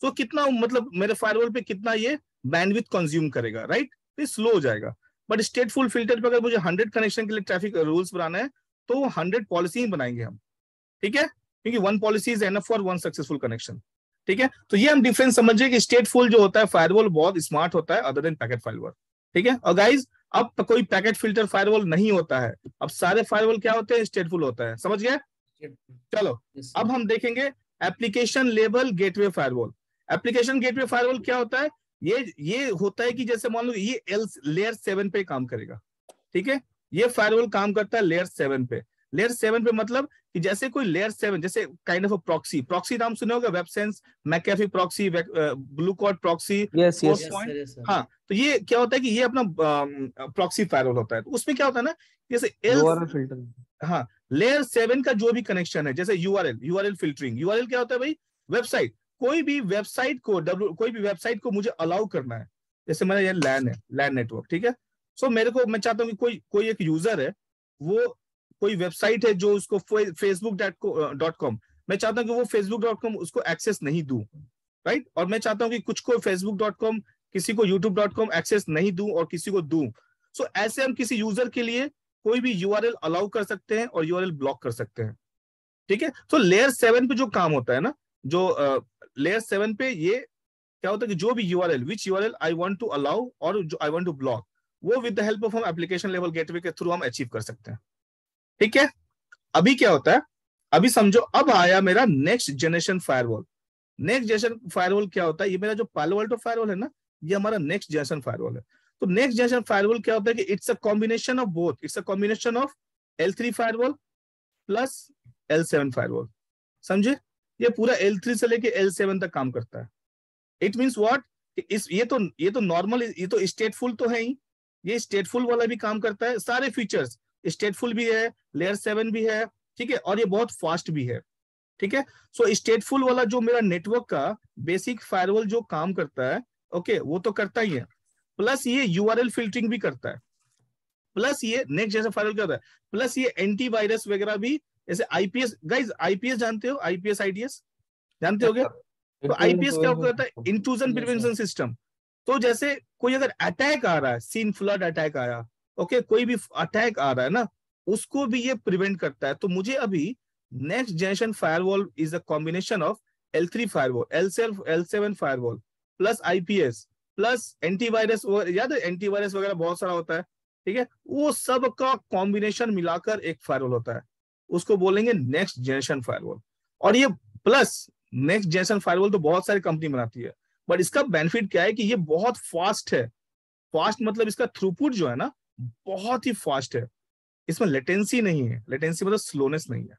तो कितना मतलब मेरे फायरवॉल पे कितना ये बैंडविड्थ कंज्यूम करेगा, राइट, तो स्लो हो जाएगा। बट स्टेटफुल फिल्टर पे अगर मुझे 100 कनेक्शन के लिए ट्रैफिक रूल्स बनाना है तो 100 पॉलिसी ही बनाएंगे हम, ठीक है, क्योंकि 1 policy is enough for 1 successful connection, ठीक है। तो ये हम डिफरेंस समझिए कि स्टेटफुल जो होता है फायरवॉल बहुत स्मार्ट होता है अदर देन पैकेट फायरवॉल, ठीक है। और गाइज अब तो कोई पैकेट फिल्टर फायरवॉल नहीं होता है, अब सारे फायरवॉल क्या होते हैं, स्टेटफुल होता है, समझ गए? चलो अब हम देखेंगे application level gateway firewall. Application gateway firewall क्या होता है? ये होता है कि जैसे मान लो ये लेयर 7 पे काम करेगा, ठीक है। ये फायरवॉल काम करता है लेयर 7 पे। लेयर 7 पे मतलब कि जैसे कोई लेयर 7 जैसे काइंड ऑफ प्रॉक्सी नाम सुने होगा, Websense, McAfee proxy, Blue Coat proxy, हाँ। तो ये क्या होता है कि ये अपना प्रॉक्सी फायरवॉल होता है। तो उसमें क्या होता है ना, जैसे फिल्टर, हाँ, लेयर 7 का जो भी कनेक्शन है, जैसे यूआरएल फिल्टरिंग, यूआरएल क्या होता है भाई, वेबसाइट, कोई भी वेबसाइट को मुझे अलाउ करना है, जैसे मेरा ये लैन नेटवर्क, ठीक है। सो मेरे को, मैं चाहता हूँ कि कोई एक यूजर है, वो कोई वेबसाइट है जो उसको facebook.com, मैं चाहता हूँ कि वो facebook.com उसको एक्सेस नहीं दूं, राइट। और मैं चाहता हूँ कि कुछ को facebook.com, किसी को youtube.com एक्सेस नहीं दूं और किसी को दूं। सो ऐसे हम किसी यूजर के लिए कोई भी यूआरएल अलाउ कर सकते हैं और यूआरएल ब्लॉक कर सकते हैं, ठीक है। तो लेयर 7 पे जो काम होता है ना, जो लेयर 7 पे ये क्या होता है कि जो भी URL, which URL I want to allow और जो आई वांट टू ब्लॉक, वो विद द हेल्प ऑफ हम एप्लीकेशन लेवल गेटवे के थ्रू हम अचीव कर सकते हैं, ठीक है। अभी क्या होता है, अभी समझो, अब आया मेरा next generation firewall. Next generation firewall क्या होता है, ये मेरा जो पालो अल्टो फायरवॉल है ना, ये हमारा नेक्स्ट जनरेशन फायरवॉल है। तो नेक्स्ट जनरेशन फायरवॉल क्या होता है कि it's a combination of both, it's a combination of L3 firewall plus L7 firewall, समझे। ये पूरा L3 से लेके L7 तक काम करता है। इट मींस व्हाट, ये तो नॉर्मल, ये तो स्टेटफुल तो है ही, ये स्टेटफुल वाला भी काम करता है, सारे फीचर्स स्टेटफुल भी है, लेयर 7 भी है, ठीक है, और ये बहुत फास्ट भी है, ठीक है। सो स्टेटफुल वाला जो मेरा नेटवर्क का बेसिक फायरवॉल जो काम करता है, ओके, वो तो करता ही है, प्लस ये यूआरएल फिल्टरिंग भी करता है, प्लस ये नेक्स्ट जैसा फायरवॉल क्या होता है, प्लस ये एंटीवायरस वगैरह भी, जैसे आईपीएस, गाइज आईपीएस जानते हो, आईपीएस आईडीएस जानते हो क्या? तो आईपीएस क्या होता है, इंट्रूजन प्रिवेंशन सिस्टम। तो जैसे कोई अगर अटैक आ रहा है, सीन फ्लड अटैक आया, ओके, कोई भी अटैक आ रहा है ना, उसको भी ये प्रिवेंट करता है। तो मुझे अभी next generation firewall is a combination of L3 firewall, L7 firewall plus IPS plus antivirus. याद है एंटीवायरस वगैरह बहुत सारा होता है, ठीक है, वो सब का कॉम्बिनेशन मिलाकर एक फायरवॉल होता है, उसको बोलेंगे नेक्स्ट जनरेशन फायरवॉल। और ये प्लस नेक्स्ट जनरेशन फायरवॉल तो बहुत सारी कंपनी बनाती है, बट इसका बेनिफिट क्या है कि ये बहुत फास्ट है। फास्ट मतलब इसका थ्रूपुट जो है ना बहुत ही फास्ट है, इसमें लेटेंसी नहीं है। लेटेंसी मतलब स्लोनेस नहीं है।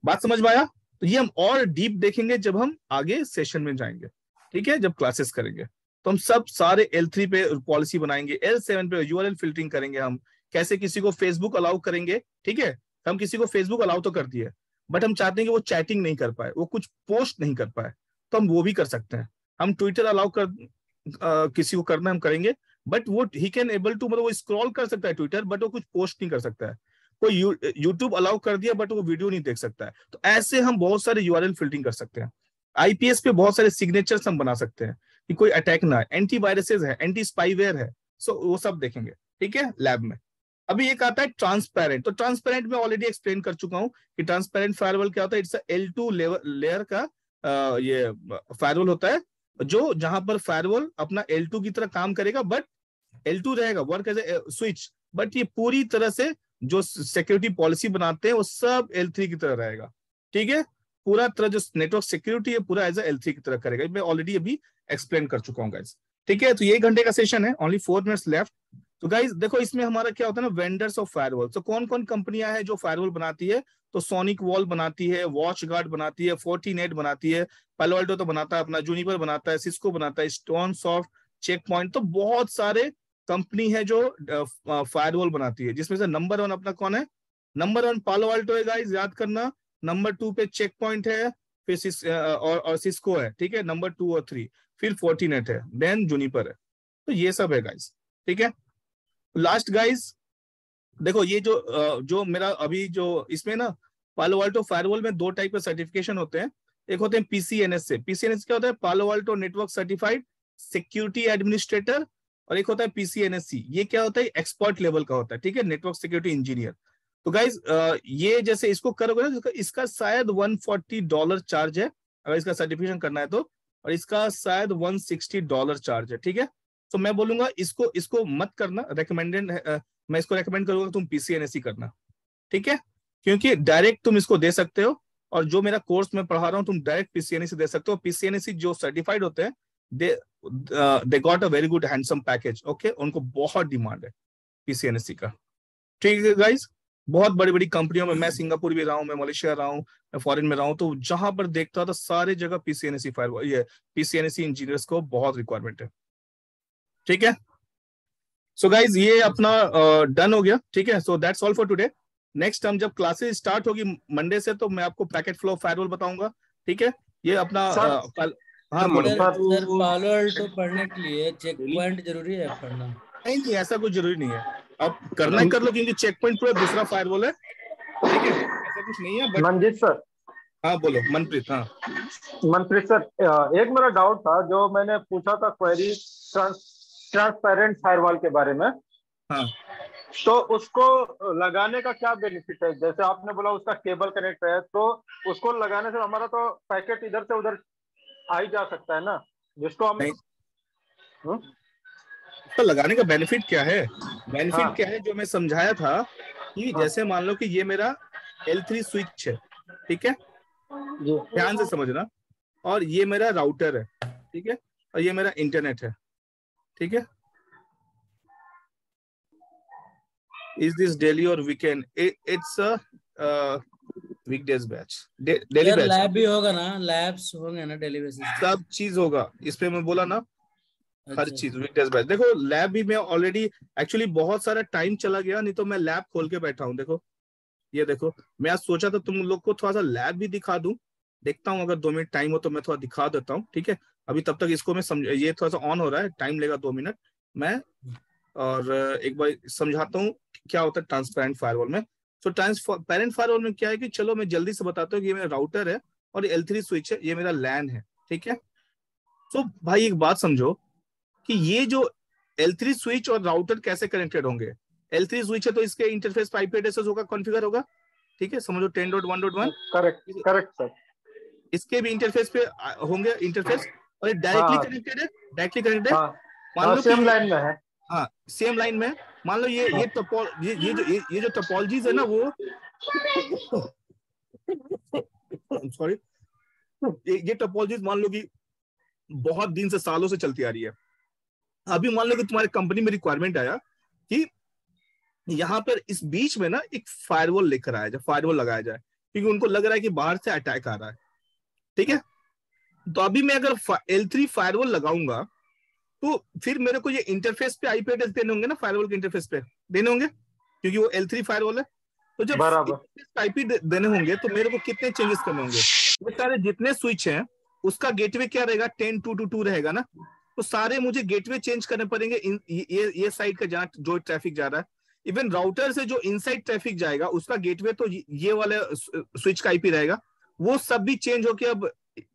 बात समझ में आया? तो ये हम और डीप देखेंगे जब हम आगे सेशन में जाएंगे, ठीक है, जब क्लासेस करेंगे। तो हम सब सारे L3 पे पॉलिसी बनाएंगे, L7 पे URL फिल्टरिंग करेंगे, हम कैसे किसी को फेसबुक अलाउ करेंगे, ठीक है। हम किसी को फेसबुक अलाउ तो कर दिए, बट हम चाहते हैं कि वो चैटिंग नहीं कर पाए, वो कुछ पोस्ट नहीं कर पाए, तो हम वो भी कर सकते हैं। हम ट्विटर अलाउ कर किसी को करना हम करेंगे, बट वो ही कैन एबल टू, मतलब वो स्क्रॉल कर सकता है ट्विटर, बट वो कुछ पोस्ट नहीं कर सकता है। कोई यूट्यूब अलाउ कर दिया बट वो वीडियो नहीं देख सकता है। तो ऐसे हम बहुत सारे URL फिल्टरिंग कर सकते हैं। IPS पे बहुत सारे सिग्नेचर्स हम बना सकते हैं कि कोई अटैक ना है, एंटीवायरसेस है, एंटी स्पाईवेयर है, सो वो सब देखेंगे, ठीक है, लैब में। अभी एक आता है ट्रांसपेरेंट। तो ट्रांसपेरेंट में ऑलरेडी एक्सप्लेन कर चुका हूं कि ट्रांसपेरेंट फायरवॉल क्या होता है। इट्स L2 लेयर का ये फायरवॉल होता है, जो जहां पर फायरवॉल अपना L2 की तरह काम करेगा, बट L2 रहेगा, work as a switch, but ये पूरी तरह से जो सिक्योरिटी पॉलिसी बनाते हैं वो सब L3 की तरह रहेगा, ठीक है। पूरा तरह जो नेटवर्क सिक्योरिटी है पूरा एज L3 की तरह करेगा। मैं ऑलरेडी अभी एक्सप्लेन कर चुका हूँ गाइस, ठीक है। तो ये 1 घंटे का सेशन है, ओनली 4 मिनट्स लेफ्ट। तो गाइस देखो इसमें हमारा क्या होता है ना, वेंडर्स ऑफ फायरवॉल। तो कौन कौन कंपनियां हैं जो फायरवॉल बनाती है? तो सोनिक वॉल बनाती है, वॉच गार्ड बनाती है, फोर्टिनेट बनाती है, पालो अल्टो तो बनाता है अपना, जूनिपर बनाता है, सिस्को बनाता है, स्टोन सॉफ्ट, चेक पॉइंट। तो बहुत सारे कंपनी है जो फायरवॉल बनाती है, जिसमें से नंबर 1 अपना कौन है? नंबर 1 पालो अल्टो है गाइस, याद करना। नंबर 2 पे चेक पॉइंट है, फिर और सिस्को है, ठीक है, नंबर 2 और 3। फिर फोर्टिनेट है, देन जूनिपर है। तो ये सब है गाइस, ठीक है। लास्ट गाइस देखो ये जो मेरा अभी जो इसमें ना पालो अल्टो फायरवॉल में 2 टाइप के सर्टिफिकेशन होते हैं। एक होते हैं PCNS से। PCNS क्या होता है? पालो Alto network certified security administrator. और एक होता है PCNSC। ये क्या होता है? एक्सपर्ट लेवल का होता है, ठीक है, नेटवर्क सिक्योरिटी इंजीनियर। तो गाइज ये जैसे इसको करोगे ना, इसका शायद $140 चार्ज है अगर इसका सर्टिफिकेशन करना है तो, और इसका शायद $160 चार्ज है, ठीक है। तो मैं बोलूंगा इसको मत करना, रेकमेंडेड है। मैं इसको रेकमेंड करूंगा तुम PCNSC करना, ठीक है, क्योंकि डायरेक्ट तुम इसको दे सकते हो। और जो मेरा कोर्स मैं पढ़ा रहा हूँ तुम डायरेक्ट PCNSC दे सकते हो। PCNSC जो सर्टिफाइड होते हैं they got a very good handsome package, okay, उनको बहुत डिमांड है PCNSC का, ठीक है गाइज। बहुत बड़ी बड़ी कंपनियों में, मैं सिंगापुर भी रहा हूँ, मैं मलेशिया रहा हूँ, मैं फॉरेन में रहा हूँ, तो जहां पर देखता था सारे जगह PCNSC फायरवॉल, ये PCNSC इंजीनियर्स को बहुत रिक्वायरमेंट है, ठीक है। सो गाइज ये अपना डन हो गया, ठीक है। So that's all for today. Next हम जब क्लासेस स्टार्ट होगी मंडे से तो मैं आपको पैकेट फ्लो फायरवॉल बताऊंगा, ठीक है। ये अपना कल, हाँ बोलो। सर पालो अल्टो पढ़ने के लिए चेक पॉइंट जरूरी है पढ़ना? नहीं, ऐसा कुछ जरूरी नहीं है, अब करना ही कर लो, क्योंकि चेक पॉइंट पूरा दूसरा फायरवॉल है, ठीक है, ऐसा कुछ नहीं है। बट मनजीत सर, हाँ बोलो मनप्रीत। हाँ मनप्रीत सर, एक मेरा डाउट था जो मैंने पूछा था क्वेरी ट्रांसपेरेंट फायरवॉल के बारे में। हाँ तो उसको लगाने का क्या बेनिफिट है? जैसे आपने बोला उसका केबल कनेक्ट है, तो उसको लगाने से हमारा तो पैकेट इधर से उधर आ ही जा सकता है ना, जिसको हम तो लगाने का बेनिफिट क्या है? बेनिफिट क्या है जो मैं समझाया था कि जैसे मान लो कि ये मेरा L3 स्विच है, ठीक है, ध्यान से समझना, और ये मेरा राउटर है, ठीक है, और ये मेरा इंटरनेट है, ठीक है। इज दिस डेली और weekend? It's a weekdays batch, daily batch. Lab भी होगा ना, लैब्स होंगे ना डेली बेसिस? सब चीज होगा इस पे, मैं बोला ना, हर चीज वीकडेज बैच। देखो लैब भी मैं ऑलरेडी, एक्चुअली बहुत सारा टाइम चला गया, नहीं तो मैं लैब खोल के बैठा हूँ। देखो ये देखो, मैं आज सोचा था तुम लोग को थोड़ा सा लैब भी दिखा दूं, देखता हूँ अगर 2 मिनट टाइम हो तो मैं थोड़ा दिखा देता हूँ, ठीक है। अभी तब तक इसको मैं ये थोड़ा सा ऑन हो रहा है, टाइम लेगा 2 मिनट मैं, और एक बार समझाता हूँ क्या होता है ट्रांसपेरेंट फायरवॉल में। तो ट्रांसपेरेंट फायरवॉल में क्या है कि चलो मैं जल्दी से बताता हूँ कि ये मेरा राउटर है और L3 स्विच है, ये मेरा लैन है, ठीक है। तो भाई एक बात समझो कि ये जो L3 स्विच और राउटर कैसे कनेक्टेड होंगे। L3 स्विच है तो इसके इंटरफेस पे आईपी एड्रेसेस होगा, कॉन्फ़िगर होगा, ठीक है, समझो 10.1.1। Correct correct sir. इसके भी इंटरफेस पे होंगे इंटरफेस, और डायरेक्टली हाँ कनेक्टेड है, डायरेक्टली कनेक्टेड है। हाँ मान हाँ, लो सेम कि लाइन में है। हाँ सेम लाइन में, मान लो ये जो टोपोलॉजीज है ना वो सॉरी, ये टोपोलॉजीज मान लो कि बहुत दिन से, सालों से चलती आ रही है। अभी मान लो कि तुम्हारे कंपनी में रिक्वायरमेंट आया कि यहाँ पर इस बीच में ना एक फायरवॉल लेकर आया जाए, फायरवॉल लगाया जाए, क्योंकि उनको लग रहा है कि बाहर से अटैक आ रहा है, ठीक है। तो अभी मैं अगर L3 फायरवॉल लगाऊंगा तो फिर मेरे को ये इंटरफेस पे आईपी एड्रेस देने होंगे ना, फायरवॉल के इंटरफेस पे देने होंगे, क्योंकि वो L3 फायरवॉल है। तो जब बराबर। आईपी देने होंगे तो मेरे को कितने चेंजेस करने होंगे? ये सारे जितने स्विच हैं उसका गेटवे क्या रहेगा, 10.2.2 रहेगा ना, तो सारे मुझे गेटवे चेंज करने पड़ेंगे। ये साइड का जहाँ जो ट्रैफिक जा रहा है, इवन राउटर से जो इनसाइड ट्रैफिक जाएगा उसका गेटवे तो ये वाले स्विच का आईपी रहेगा, वो सब भी चेंज होके अब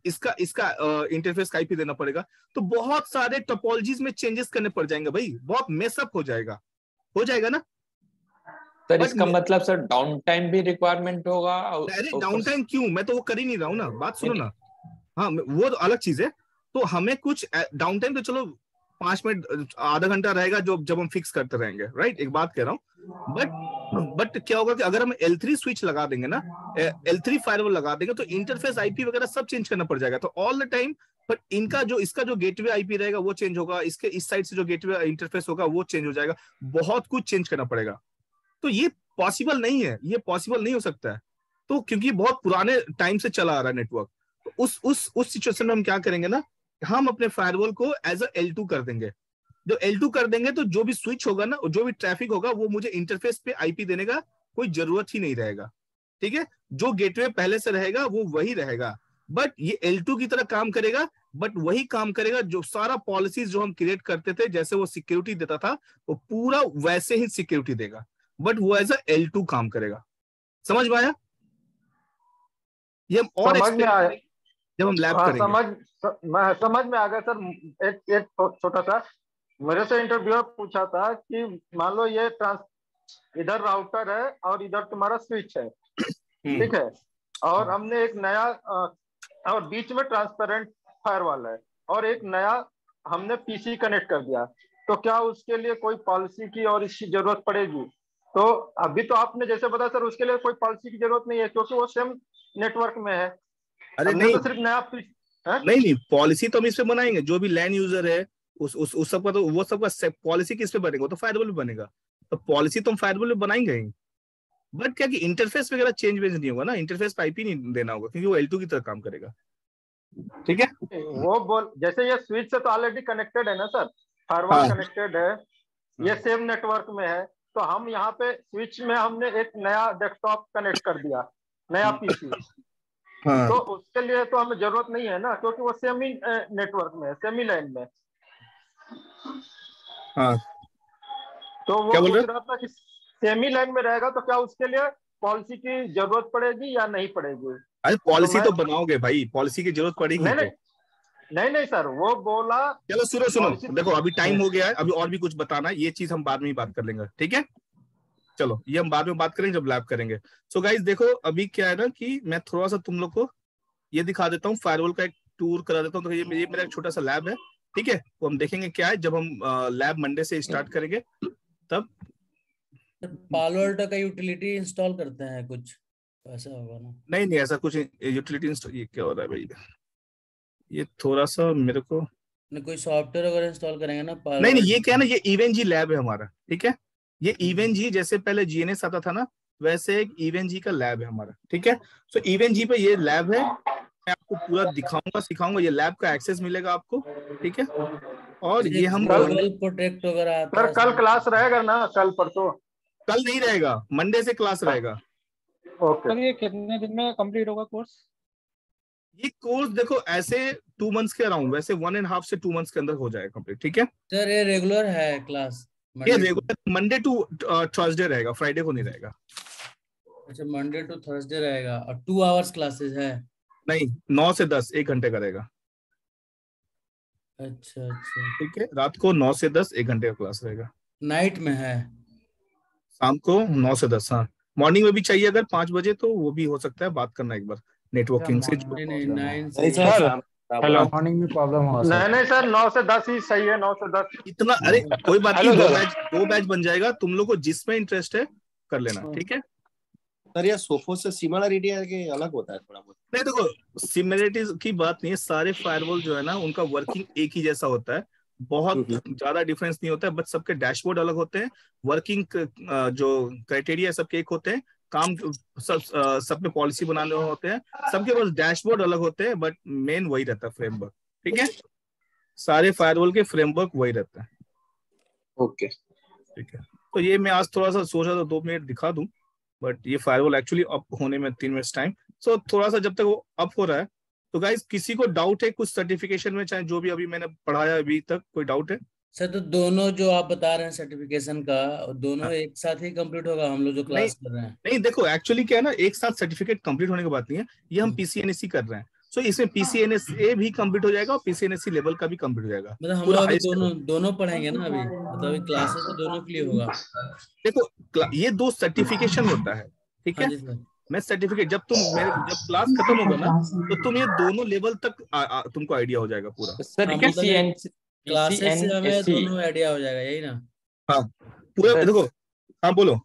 इसका इसका इंटरफेस का आईपी देना पड़ेगा। तो बहुत सारे टोपोलॉजीज में चेंजेस करने पड़ जाएंगे भाई, बहुत मेसअप हो जाएगा ना। सर इसका मतलब सर डाउन टाइम भी रिक्वायरमेंट होगा? अरे डाउन टाइम क्यों, मैं तो वो कर ही नहीं रहा हूँ ना, बात सुनो ना। हाँ वो तो अलग चीज है। तो हमें कुछ डाउन टाइम तो चलो 5 मिनट आधा घंटा रहेगा जो जब हम फिक्स करते रहेंगे, राइट, एक बात कह रहा हूँ। बट क्या होगा कि अगर हम L3 स्विच लगा देंगे ना, L3 फायरवॉल लगा देंगे तो इंटरफेस आईपी वगैरह सब चेंज करना पड़ जाएगा, तो ऑल द टाइम। पर इसका जो गेटवे आईपी रहेगा वो चेंज होगा, इसके इस साइड से जो गेटवे इंटरफेस होगा वो चेंज हो जाएगा, बहुत कुछ चेंज करना पड़ेगा। तो ये पॉसिबल नहीं है, ये पॉसिबल नहीं हो सकता है। तो क्योंकि बहुत पुराने टाइम से चला आ रहा है नेटवर्क, तो उस सिचुएशन में हम क्या करेंगे ना, हम अपने फायरवॉल को एज अ L2 कर देंगे। जो L2 कर देंगे तो जो भी स्विच होगा ना, जो भी ट्रैफिक होगा, वो मुझे इंटरफेस पे आईपी देने का कोई जरूरत ही नहीं रहेगा, ठीक है। जो गेटवे पहले से रहेगा वो वही रहेगा, बट ये L2 की तरह काम करेगा। बट वही काम करेगा, जो सारा पॉलिसीज जो हम क्रिएट करते थे, जैसे वो सिक्योरिटी देता था, वो पूरा वैसे ही सिक्योरिटी देगा, बट वो एज अ L2 काम करेगा। समझ में आया? ये हम और समझ में आया। जब हम लैब हाँ करेंगे। मैं समझ में आ गया सर। एक छोटा सा मेरे से इंटरव्यूअर पूछा था कि मान लो ये इधर राउटर है और इधर तुम्हारा स्विच है, ठीक है, और हमने एक नया और बीच में ट्रांसपेरेंट फायरवॉल है और एक नया हमने पीसी कनेक्ट कर दिया, तो क्या उसके लिए कोई पॉलिसी की और इसकी जरूरत पड़ेगी? तो अभी तो आपने जैसे बताया सर, उसके लिए कोई पॉलिसी की जरूरत नहीं है क्योंकि वो सेम नेटवर्क में है। अरे हमने नहीं, तो सिर्फ नया नहीं पॉलिसी तो हम इस पे बनाएंगे, जो भी लैंड यूजर है उस सबका, तो वो सबका पॉलिसी किस पे बनेगा, तो फायरवॉल पे बनेगा। तो पॉलिसी तो हम फायरवॉल पे बनाएंगे ही, बट क्या कि इंटरफेस वगैरह चेंज नहीं होगा ना, इंटरफेस पे आईपी नहीं देना होगा, क्योंकि वो L2 की तरह काम करेगा, ठीक है। वो जैसे ये स्विच से तो ऑलरेडी कनेक्टेड है ना सर, फायरवॉल कनेक्टेड है, ये सेम नेटवर्क में है, तो हम यहाँ पे स्विच में हमने एक नया डेस्कटॉप कनेक्ट कर दिया, नया पीसी, तो उसके लिए तो हमें जरूरत नहीं है ना, क्योंकि वो सेमी नेटवर्क में है, सेमी लाइन में। हाँ तो वो पूछ रहा था कि सेमी लाइन में रहेगा तो क्या उसके लिए पॉलिसी की जरूरत पड़ेगी या नहीं पड़ेगी? अरे पॉलिसी तो बनाओगे भाई, पॉलिसी की जरूरत पड़ेगी। नहीं सर, वो बोला। चलो सुनो देखो, अभी टाइम हो गया है, अभी और भी कुछ बताना है, ये चीज हम बाद में ही बात कर लेंगे, ठीक है। चलो ये हम बाद में बात करेंगे जब लैब करेंगे। सो गाइस देखो, अभी क्या है ना कि मैं थोड़ा सा तुम लोग को ये दिखा देता हूँ, फायरवॉल का एक टूर करा देता हूँ। तो ये मेरा एक छोटा सा लैब है, ठीक है। तो हम देखेंगे क्या है जब हम लैब मंडे से स्टार्ट करेंगे तब। पालो अल्टो का यूटिलिटी इंस्टॉल करते हैं कुछ, ऐसा होगा ना? नहीं ऐसा कुछ यूटिलिटी इंस्टॉल, ये क्या हो रहा है भाई, ये थोड़ा सा मेरे को कोई सॉफ्टवेयर वगैरह इंस्टॉल करेंगे ना। नहीं ये क्या है ना, ये EVE-NG लैब है हमारा, ठीक है। ये EVE-NG जैसे पहले GNS आता था ना, वैसे एक EVE-NG का लैब है हमारा, ठीक है। सो EVE-NG पे ये लैब है, मैं आपको पूरा दिखाऊंगा, सिखाऊंगा, ये लैब का एक्सेस मिलेगा आपको, ठीक है। और ये हम प्रोटेक्ट वगैरह सर कल क्लास रहेगा ना? कल परसों? कल नहीं रहेगा, मंडे से क्लास रहेगा। ओके। ये कितने दिन में कंप्लीट होगा कोर्स? ये कोर्स देखो ऐसे 2 मंथ्स के अराउंड, वैसे 1.5 से 2 मंथ्स के अंदर हो जाएगा कंप्लीट, ठीक है। सर ये रेगुलर है क्लास? ये रेगुलर मंडे टू थर्सडे रहेगा, फ्राइडे को नहीं रहेगा। अच्छा, मंडे टू थर्सडे रहेगा। और 2 आवर्स क्लासेस है? नहीं, 9 से 10 1 घंटे का रहेगा। अच्छा, ठीक है, रात को 9 से 10 1 घंटे का क्लास रहेगा। नाइट में है? शाम को 9 से 10। हाँ, मॉर्निंग में भी चाहिए अगर 5 बजे तो वो भी हो सकता है, बात करना एक बार नेटवर्किंग से। नहीं नहीं 9 नहीं से सर, हेलो मॉर्निंग में प्रॉब्लम होगा सर। नहीं सर, 9 से 10 ही सही है, 9 से 10। इतना, अरे कोई बात नहीं, हेलो दो बैच बन जाएगा, तुम लोग को जिसमें इंटरेस्ट है कर लेना, ठीक है। सर ये सोफो से सिमिलरिटी है कि अलग होता है थोड़ा बहुत? नहीं देखो, सिमिलरिटीज की बात नहीं है, सारे फायरवॉल जो है ना उनका वर्किंग एक ही जैसा होता है, बहुत ज्यादा डिफरेंस नहीं होता है, बस सबके डैशबोर्ड अलग होते हैं, वर्किंग जो क्राइटेरिया सबके एक होते हैं, काम सब में पॉलिसी बनाने होते हैं, सबके पास डैशबोर्ड अलग होते हैं, बट मेन वही रहता है फ्रेमवर्क, ठीक है। सारे फायरवॉल के फ्रेमवर्क वही रहता है। ओके ठीक है, तो ये मैं आज थोड़ा सा सोचा था 2 मिनट दिखा दूं, बट ये फायरवॉल एक्चुअली अप होने में 3 मिनट्स टाइम, सो थोड़ा सा जब तक वो अप हो रहा है। तो गाइस किसी को डाउट है कुछ सर्टिफिकेशन में, चाहे जो भी अभी मैंने पढ़ाया अभी तक, कोई डाउट है? सर, तो दोनों जो आप बता रहे हैं सर्टिफिकेशन का, दोनों एक साथ ही कंप्लीट होगा हम लोग जो क्लास कर रहे हैं? नहीं देखो, एक्चुअली क्या है ना, एक साथ सर्टिफिकेट कंप्लीट होने की बात नहीं है, ये हम पीसीएनएससी कर रहे हैं, सो इसमें पीसीएनएसए भी कंप्लीट हो जाएगा और पीसीएनएससी लेवल का भी कंप्लीट हो जाएगा। मतलब हम लोग अभी दोनों पढ़ेंगे ना अभी, मतलब अभी क्लासेस तो दोनों के लिए होगा। देखो ये 2 सर्टिफिकेशन होता है, ठीक है। मैं सर्टिफिकेट जब क्लास खत्म होगा ना तो तुम ये दोनों लेवल तक तुमको आइडिया हो जाएगा पूरा। सर क्लासेस से हमें दोनों आइडिया हो जाएगा, यही ना? हाँ पूरा देखो। हाँ बोलो।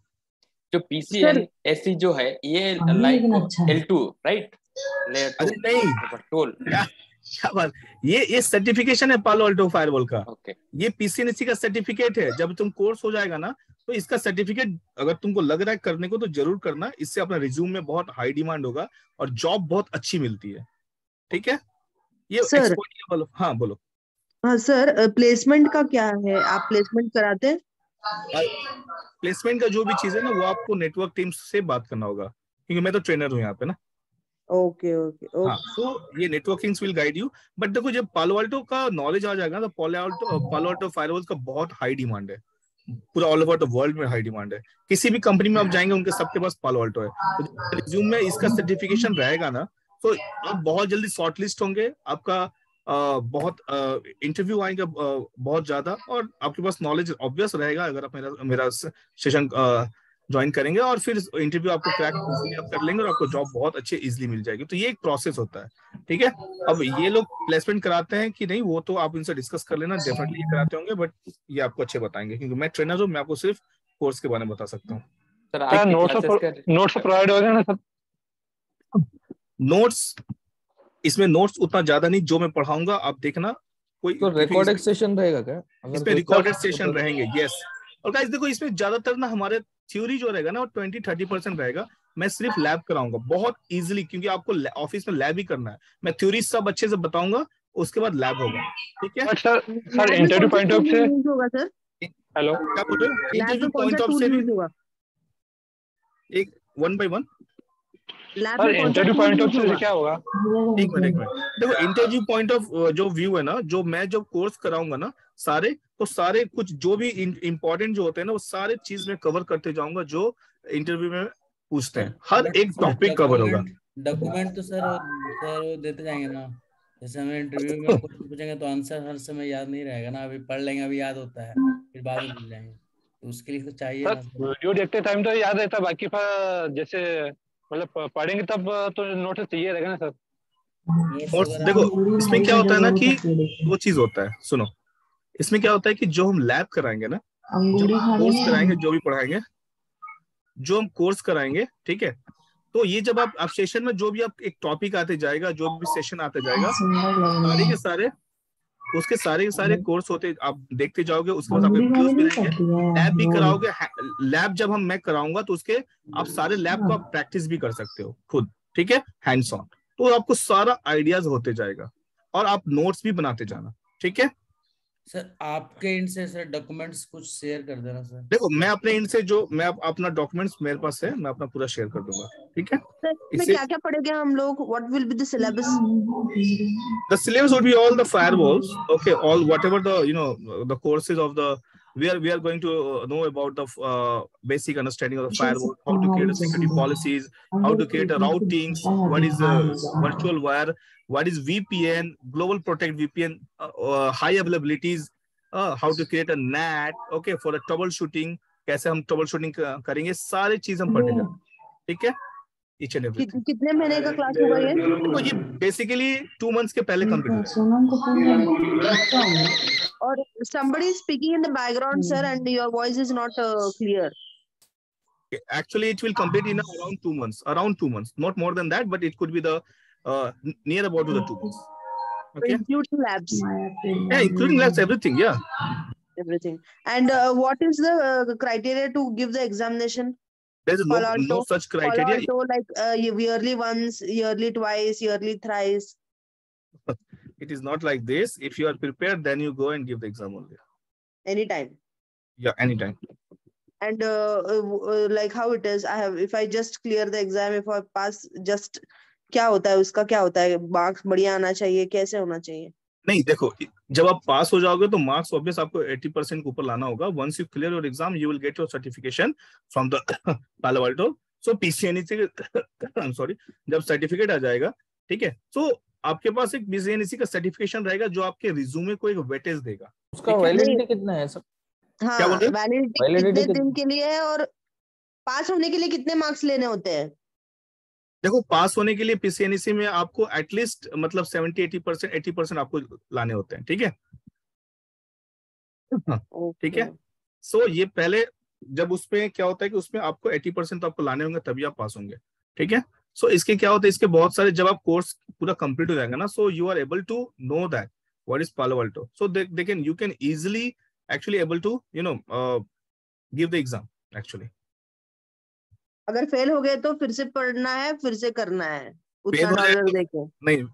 जो पीसीएनएससी जो है ये लाइक L2 राइट? अरे नहीं, क्या बात, ये सर्टिफिकेशन है पालो अल्टो फायरवॉल का। ये पीसीएनएससी का सर्टिफिकेट है, जब तुम कोर्स हो जाएगा ना तो इसका सर्टिफिकेट अगर तुमको लग रहा है करने को तो जरूर करना, इससे अपना रिज्यूम में बहुत हाई डिमांड होगा और जॉब बहुत अच्छी मिलती है, ठीक है। ये एक्सपोर्ट लेवल। हाँ बोलो। हाँ सर, प्लेसमेंट का क्या है, आप प्लेसमेंट कराते हैं? प्लेसमेंट का जो भी चीज है ना वो आपको नेटवर्क टीम से बात करना होगा, क्योंकि मैं तो ट्रेनर हूँ यहाँ पे ना। Okay okay okay. हाँ, तो ये networkings will guide you, but देखो जब पालो अल्टो का नॉलेज आ जाएगा तो पालो अल्टो फायरवॉल्स का बहुत हाई डिमांड है, पूरा ऑल ओवर द वर्ल्ड में हाई डिमांड है। किसी भी कंपनी में आप जाएंगे उनके सबके पास पालो अल्टो है, तो रिज्यूम में इसका सर्टिफिकेशन रहेगा ना तो आप बहुत जल्दी शॉर्टलिस्ट होंगे, आपका बहुत इंटरव्यू आएंगे बहुत ज्यादा, और आपके पास नॉलेज ऑब्वियस रहेगा अगर आप मेरा सेशन ज्वाइन करेंगे, और फिर इंटरव्यू आपको क्रैक आप कर लेंगे और आपको जॉब बहुत अच्छे इजीली मिल जाएगी। तो ये एक प्रोसेस होता है, ठीक है। अब ये लोग प्लेसमेंट कराते हैं कि नहीं वो तो आप इनसे डिस्कस कर लेना, डेफिनेटली ये कराते होंगे, बट ये आपको अच्छे बताएंगे, क्योंकि मैं ट्रेनर हूँ, मैं आपको सिर्फ कोर्स के बारे में बता सकता हूँ। नोट्स प्रोवाइड हो गए ना सर? नोट्स, इसमें नोट्स उतना ज्यादा नहीं, जो मैं पढ़ाऊंगा आप देखना। कोई तो रिकॉर्डेड सेशन रहेगा क्या? इसमें रिकॉर्डेड सेशन रहेंगे, यस। और गाइस देखो इसमें ज्यादातर ना हमारे थ्योरी जो रहेगा ना वो 20-30% रहेगा, मैं सिर्फ लैब कराऊंगा बहुत इजीली, क्योंकि आपको ऑफिस में लैब ही करना है। मैं थ्योरी सब अच्छे से बताऊंगा, उसके बाद लैब होगा, ठीक है। सर इंटरव्यू पॉइंट ऑफ से होगा सर? हेलो, क्या बोल रहे हो? इंटरव्यू पॉइंट ऑफ से भी एक 1 by 1। Sir interview point of से क्या होगा? एक मिनट देखो, इंटरव्यू पॉइंट ऑफ जो व्यू है ना, जो मैं जब कोर्स कराऊंगा ना सारे कुछ जो भी इंपॉर्टेंट जो होते हैं ना वो सारे चीज में कवर करते जाऊंगा, जो इंटरव्यू में पूछते हैं, हर एक टॉपिक कवर होगा। डॉक्यूमेंट तो सर वो देते जाएंगे ना, जैसे हमें इंटरव्यू में क्वेश्चन पूछेंगे तो आंसर हर समय याद नहीं रहेगा ना, अभी पढ़ लेंगे अभी याद होता है, फिर बाद में भूल जाएंगे, तो उसके लिए तो चाहिए ना। वीडियो देखते टाइम तो याद रहता, बाकी जैसे मतलब पढ़ेंगे तब तो नोट्स चाहिए रहेगा ना सर? देखो इसमें क्या होता है ना कि वो चीज होता है, सुनो, इसमें क्या होता है कि जो हम लैब कराएंगे ना, जो कोर्स कराएंगे, जो भी पढ़ाएंगे, जो हम कोर्स कराएंगे, ठीक है, तो ये जब आप सेशन में जो भी आप एक टॉपिक आते जाएगा, जो भी सेशन आते जाएगा, सारे के सारे उसके सारे के सारे कोर्स होते आप देखते जाओगे, उसके बाद आपके वीडियोस मिलेंगे, लैब भी कराओगे। लैब जब मैं कराऊंगा तो उसके आप सारे लैब को आप प्रैक्टिस भी कर सकते हो खुद, ठीक है, हैंड्स ऑन, तो आपको सारा आइडियाज होते जाएगा और आप नोट्स भी बनाते जाना, ठीक है। सर आपके एंड से सर डॉक्यूमेंट्स कुछ शेयर कर देना सर। देखो मैं अपने एंड से जो मैं अपना डॉक्यूमेंट्स मेरे पास है, मैं अपना पूरा शेयर कर दूंगा, ठीक है। इसमें क्या-क्या पढ़ेंगे हम लोग? What will be the syllabus? The syllabus would be all the firewalls, okay, all whatever the the courses of the we are going to know about the basic understanding of the firewall, how to create a security policies, how to create a routings, what is virtual wire, what is VPN, global protect VPN, high availabilities, how to create a NAT, okay, for the troubleshooting, कैसे हम trouble shooting करेंगे, सारी चीज हम पढ़ेंगे, ठीक है, each and everything. कितने महीने का क्लास होगा ये? तो ये बेसिकली 2 months के पहले कंप्लीट और somebody is speaking in the background, sir, and your voice is not clear. Actually, it will complete in around 2 months, not more than that, but it could be the near about to the 2 months. Okay. Including labs. Yeah, including labs, everything. Yeah. Everything. And what is the criteria to give the examination? There is no such criteria. Palo Alto, like yearly once, yearly twice, yearly thrice. It is not like this. If you are prepared, then you go and give the exam only. Anytime. Yeah, anytime. And like how it is, if I just clear the exam, if I pass, just क्या होता है उसका, क्या होता है, marks बढ़िया आना चाहिए, कैसे होना चाहिए? नहीं, देखो, जब आप पास हो जाओगे तो मार्क्स ऑब्वियस आपको 80% के ऊपर लाना होगा. Once you clear your exam, you will get your certification from the Palo Alto. So PCNSE, I am sorry, जब सर्टिफिकेट आ जाएगा, ठीक है, तो आपके पास एक पीसीएनईसी का सर्टिफिकेशन रहेगा जो आपके रिज्यूमे को एक वेटेज देगा. उसका वैलिडिटी कितना है सब? हाँ, वैलिडिटी कितने दिन के लिए है और पास होने के लिए कितने मार्क्स लेने होते हैं? देखो, पास होने के लिए पीसीएनईसी में आपको एटलीस्ट मतलब 70-80% आपको लाने होते हैं, ठीक है, ठीक है. सो ये पहले जब उसमें क्या होता है कि उसमें आपको 80% तो आपको लाने होंगे, तभी आप पास होंगे, ठीक है. सो इसके क्या होता है, इसके बहुत सारे, जब आप कोर्स पूरा कंप्लीट हो जाएगा ना, so you are able to know that what is Palo Alto. So you can easily actually able to give the exam actually. अगर फेल हो गए तो फिर से पढ़ना है, फिर से करना है उतना डॉलर देके? नहीं,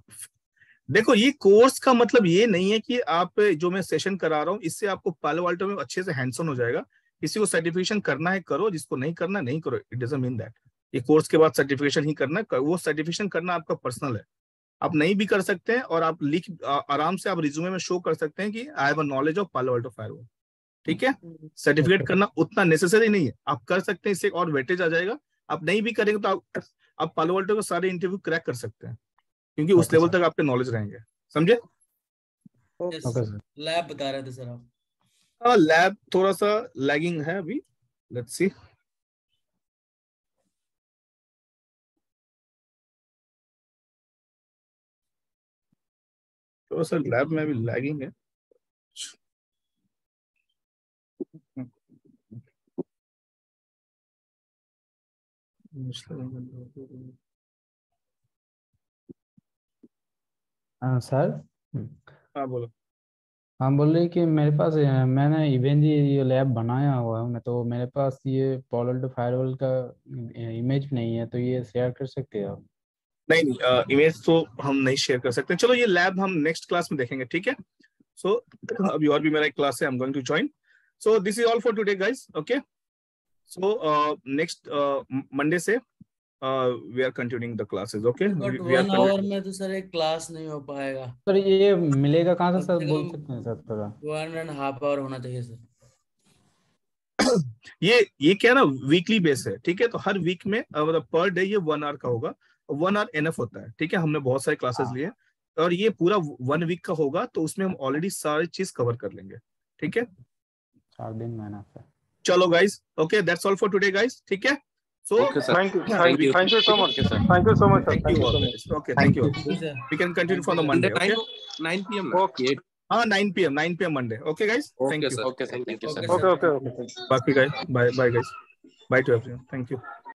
देखो, ये कोर्स का मतलब ये नहीं है कि आप जो मैं सेशन करा रहा हूँ इससे आपको पालो अल्टो में अच्छे से हैंड्स ऑन हो जाएगा. किसी को सर्टिफिकेशन करना है करो, जिसको नहीं करना नहीं करो. इट डजंट मीन दैट ये कोर्स के बाद सर्टिफिकेशन ही करना है. वो सर्टिफिकेशन करना आपका पर्सनल है, आप नहीं भी कर सकते हैं, और आप आराम से आप रिज्यूमे में शो कर सकते हैं कि I have a knowledge of पालो अल्टो फायरवॉल, ठीक है. सर्टिफिकेट करना उतना नेसेसरी नहीं है, आप कर सकते हैं, इससे और वेटेज आ जाएगा. आप नहीं भी करेंगे तो आप पालो अल्टो के सारे इंटरव्यू क्रैक कर सकते हैं, क्योंकि उस लेवल तक आपके नॉलेज रहेंगे, समझे. लैब बता रहे थे सर आप. हाँ, लैब थोड़ा सा लैगिंग है अभी. Let's see. थोड़ा सा लैब में अभी लैगिंग है. हाँ सर. हाँ बोलो. हाँ, बोल रहे कि मेरे पास मैंने इवेंट ये लैब बनाया हुआ है, मैं तो मेरे पास ये पालो अल्टो फायरवॉल का इमेज नहीं है, तो ये शेयर कर सकते हैं आप? नहीं, इमेज तो हम नहीं शेयर कर सकते. चलो, ये लैब हम नेक्स्ट क्लास में देखेंगे, ठीक है. सो अभी और भी मेरा एक क्लास है, I am going to join. So this is all for today guys. Okay, so next Monday से we are continuing the classes. Okay, but 1 hour में तो सर एक क्लास नहीं हो पाएगा. सर ये मिलेगा कहाँ से सर, बोल सकते हैं सर थोड़ा? 1.5 आवर होना चाहिए सर. ये क्या ना, वीकली बेस है, ठीक है. तो हर वीक में मतलब पर डे ये 1 आवर का होगा. 1 आवर एनफ होता है, ठीक है. हमने बहुत सारे क्लासेस लिए और ये पूरा 1 वीक का होगा, तो उसमें हम ऑलरेडी सारी चीज कवर कर लेंगे, ठीक है. 4 दिन मेहनत है. चलो guys, okay, that's all for today guys, ठीक है. So thank you so much. Thank you so much. Thank you all. Okay, thank you. We can continue from the Monday. Okay. 9 p.m. Okay. 9 p.m. Monday. Okay, guys. Thank you. Okay, sir. Thank you, sir. Okay. Bye, guys. Bye, guys. Bye to everyone. Thank you.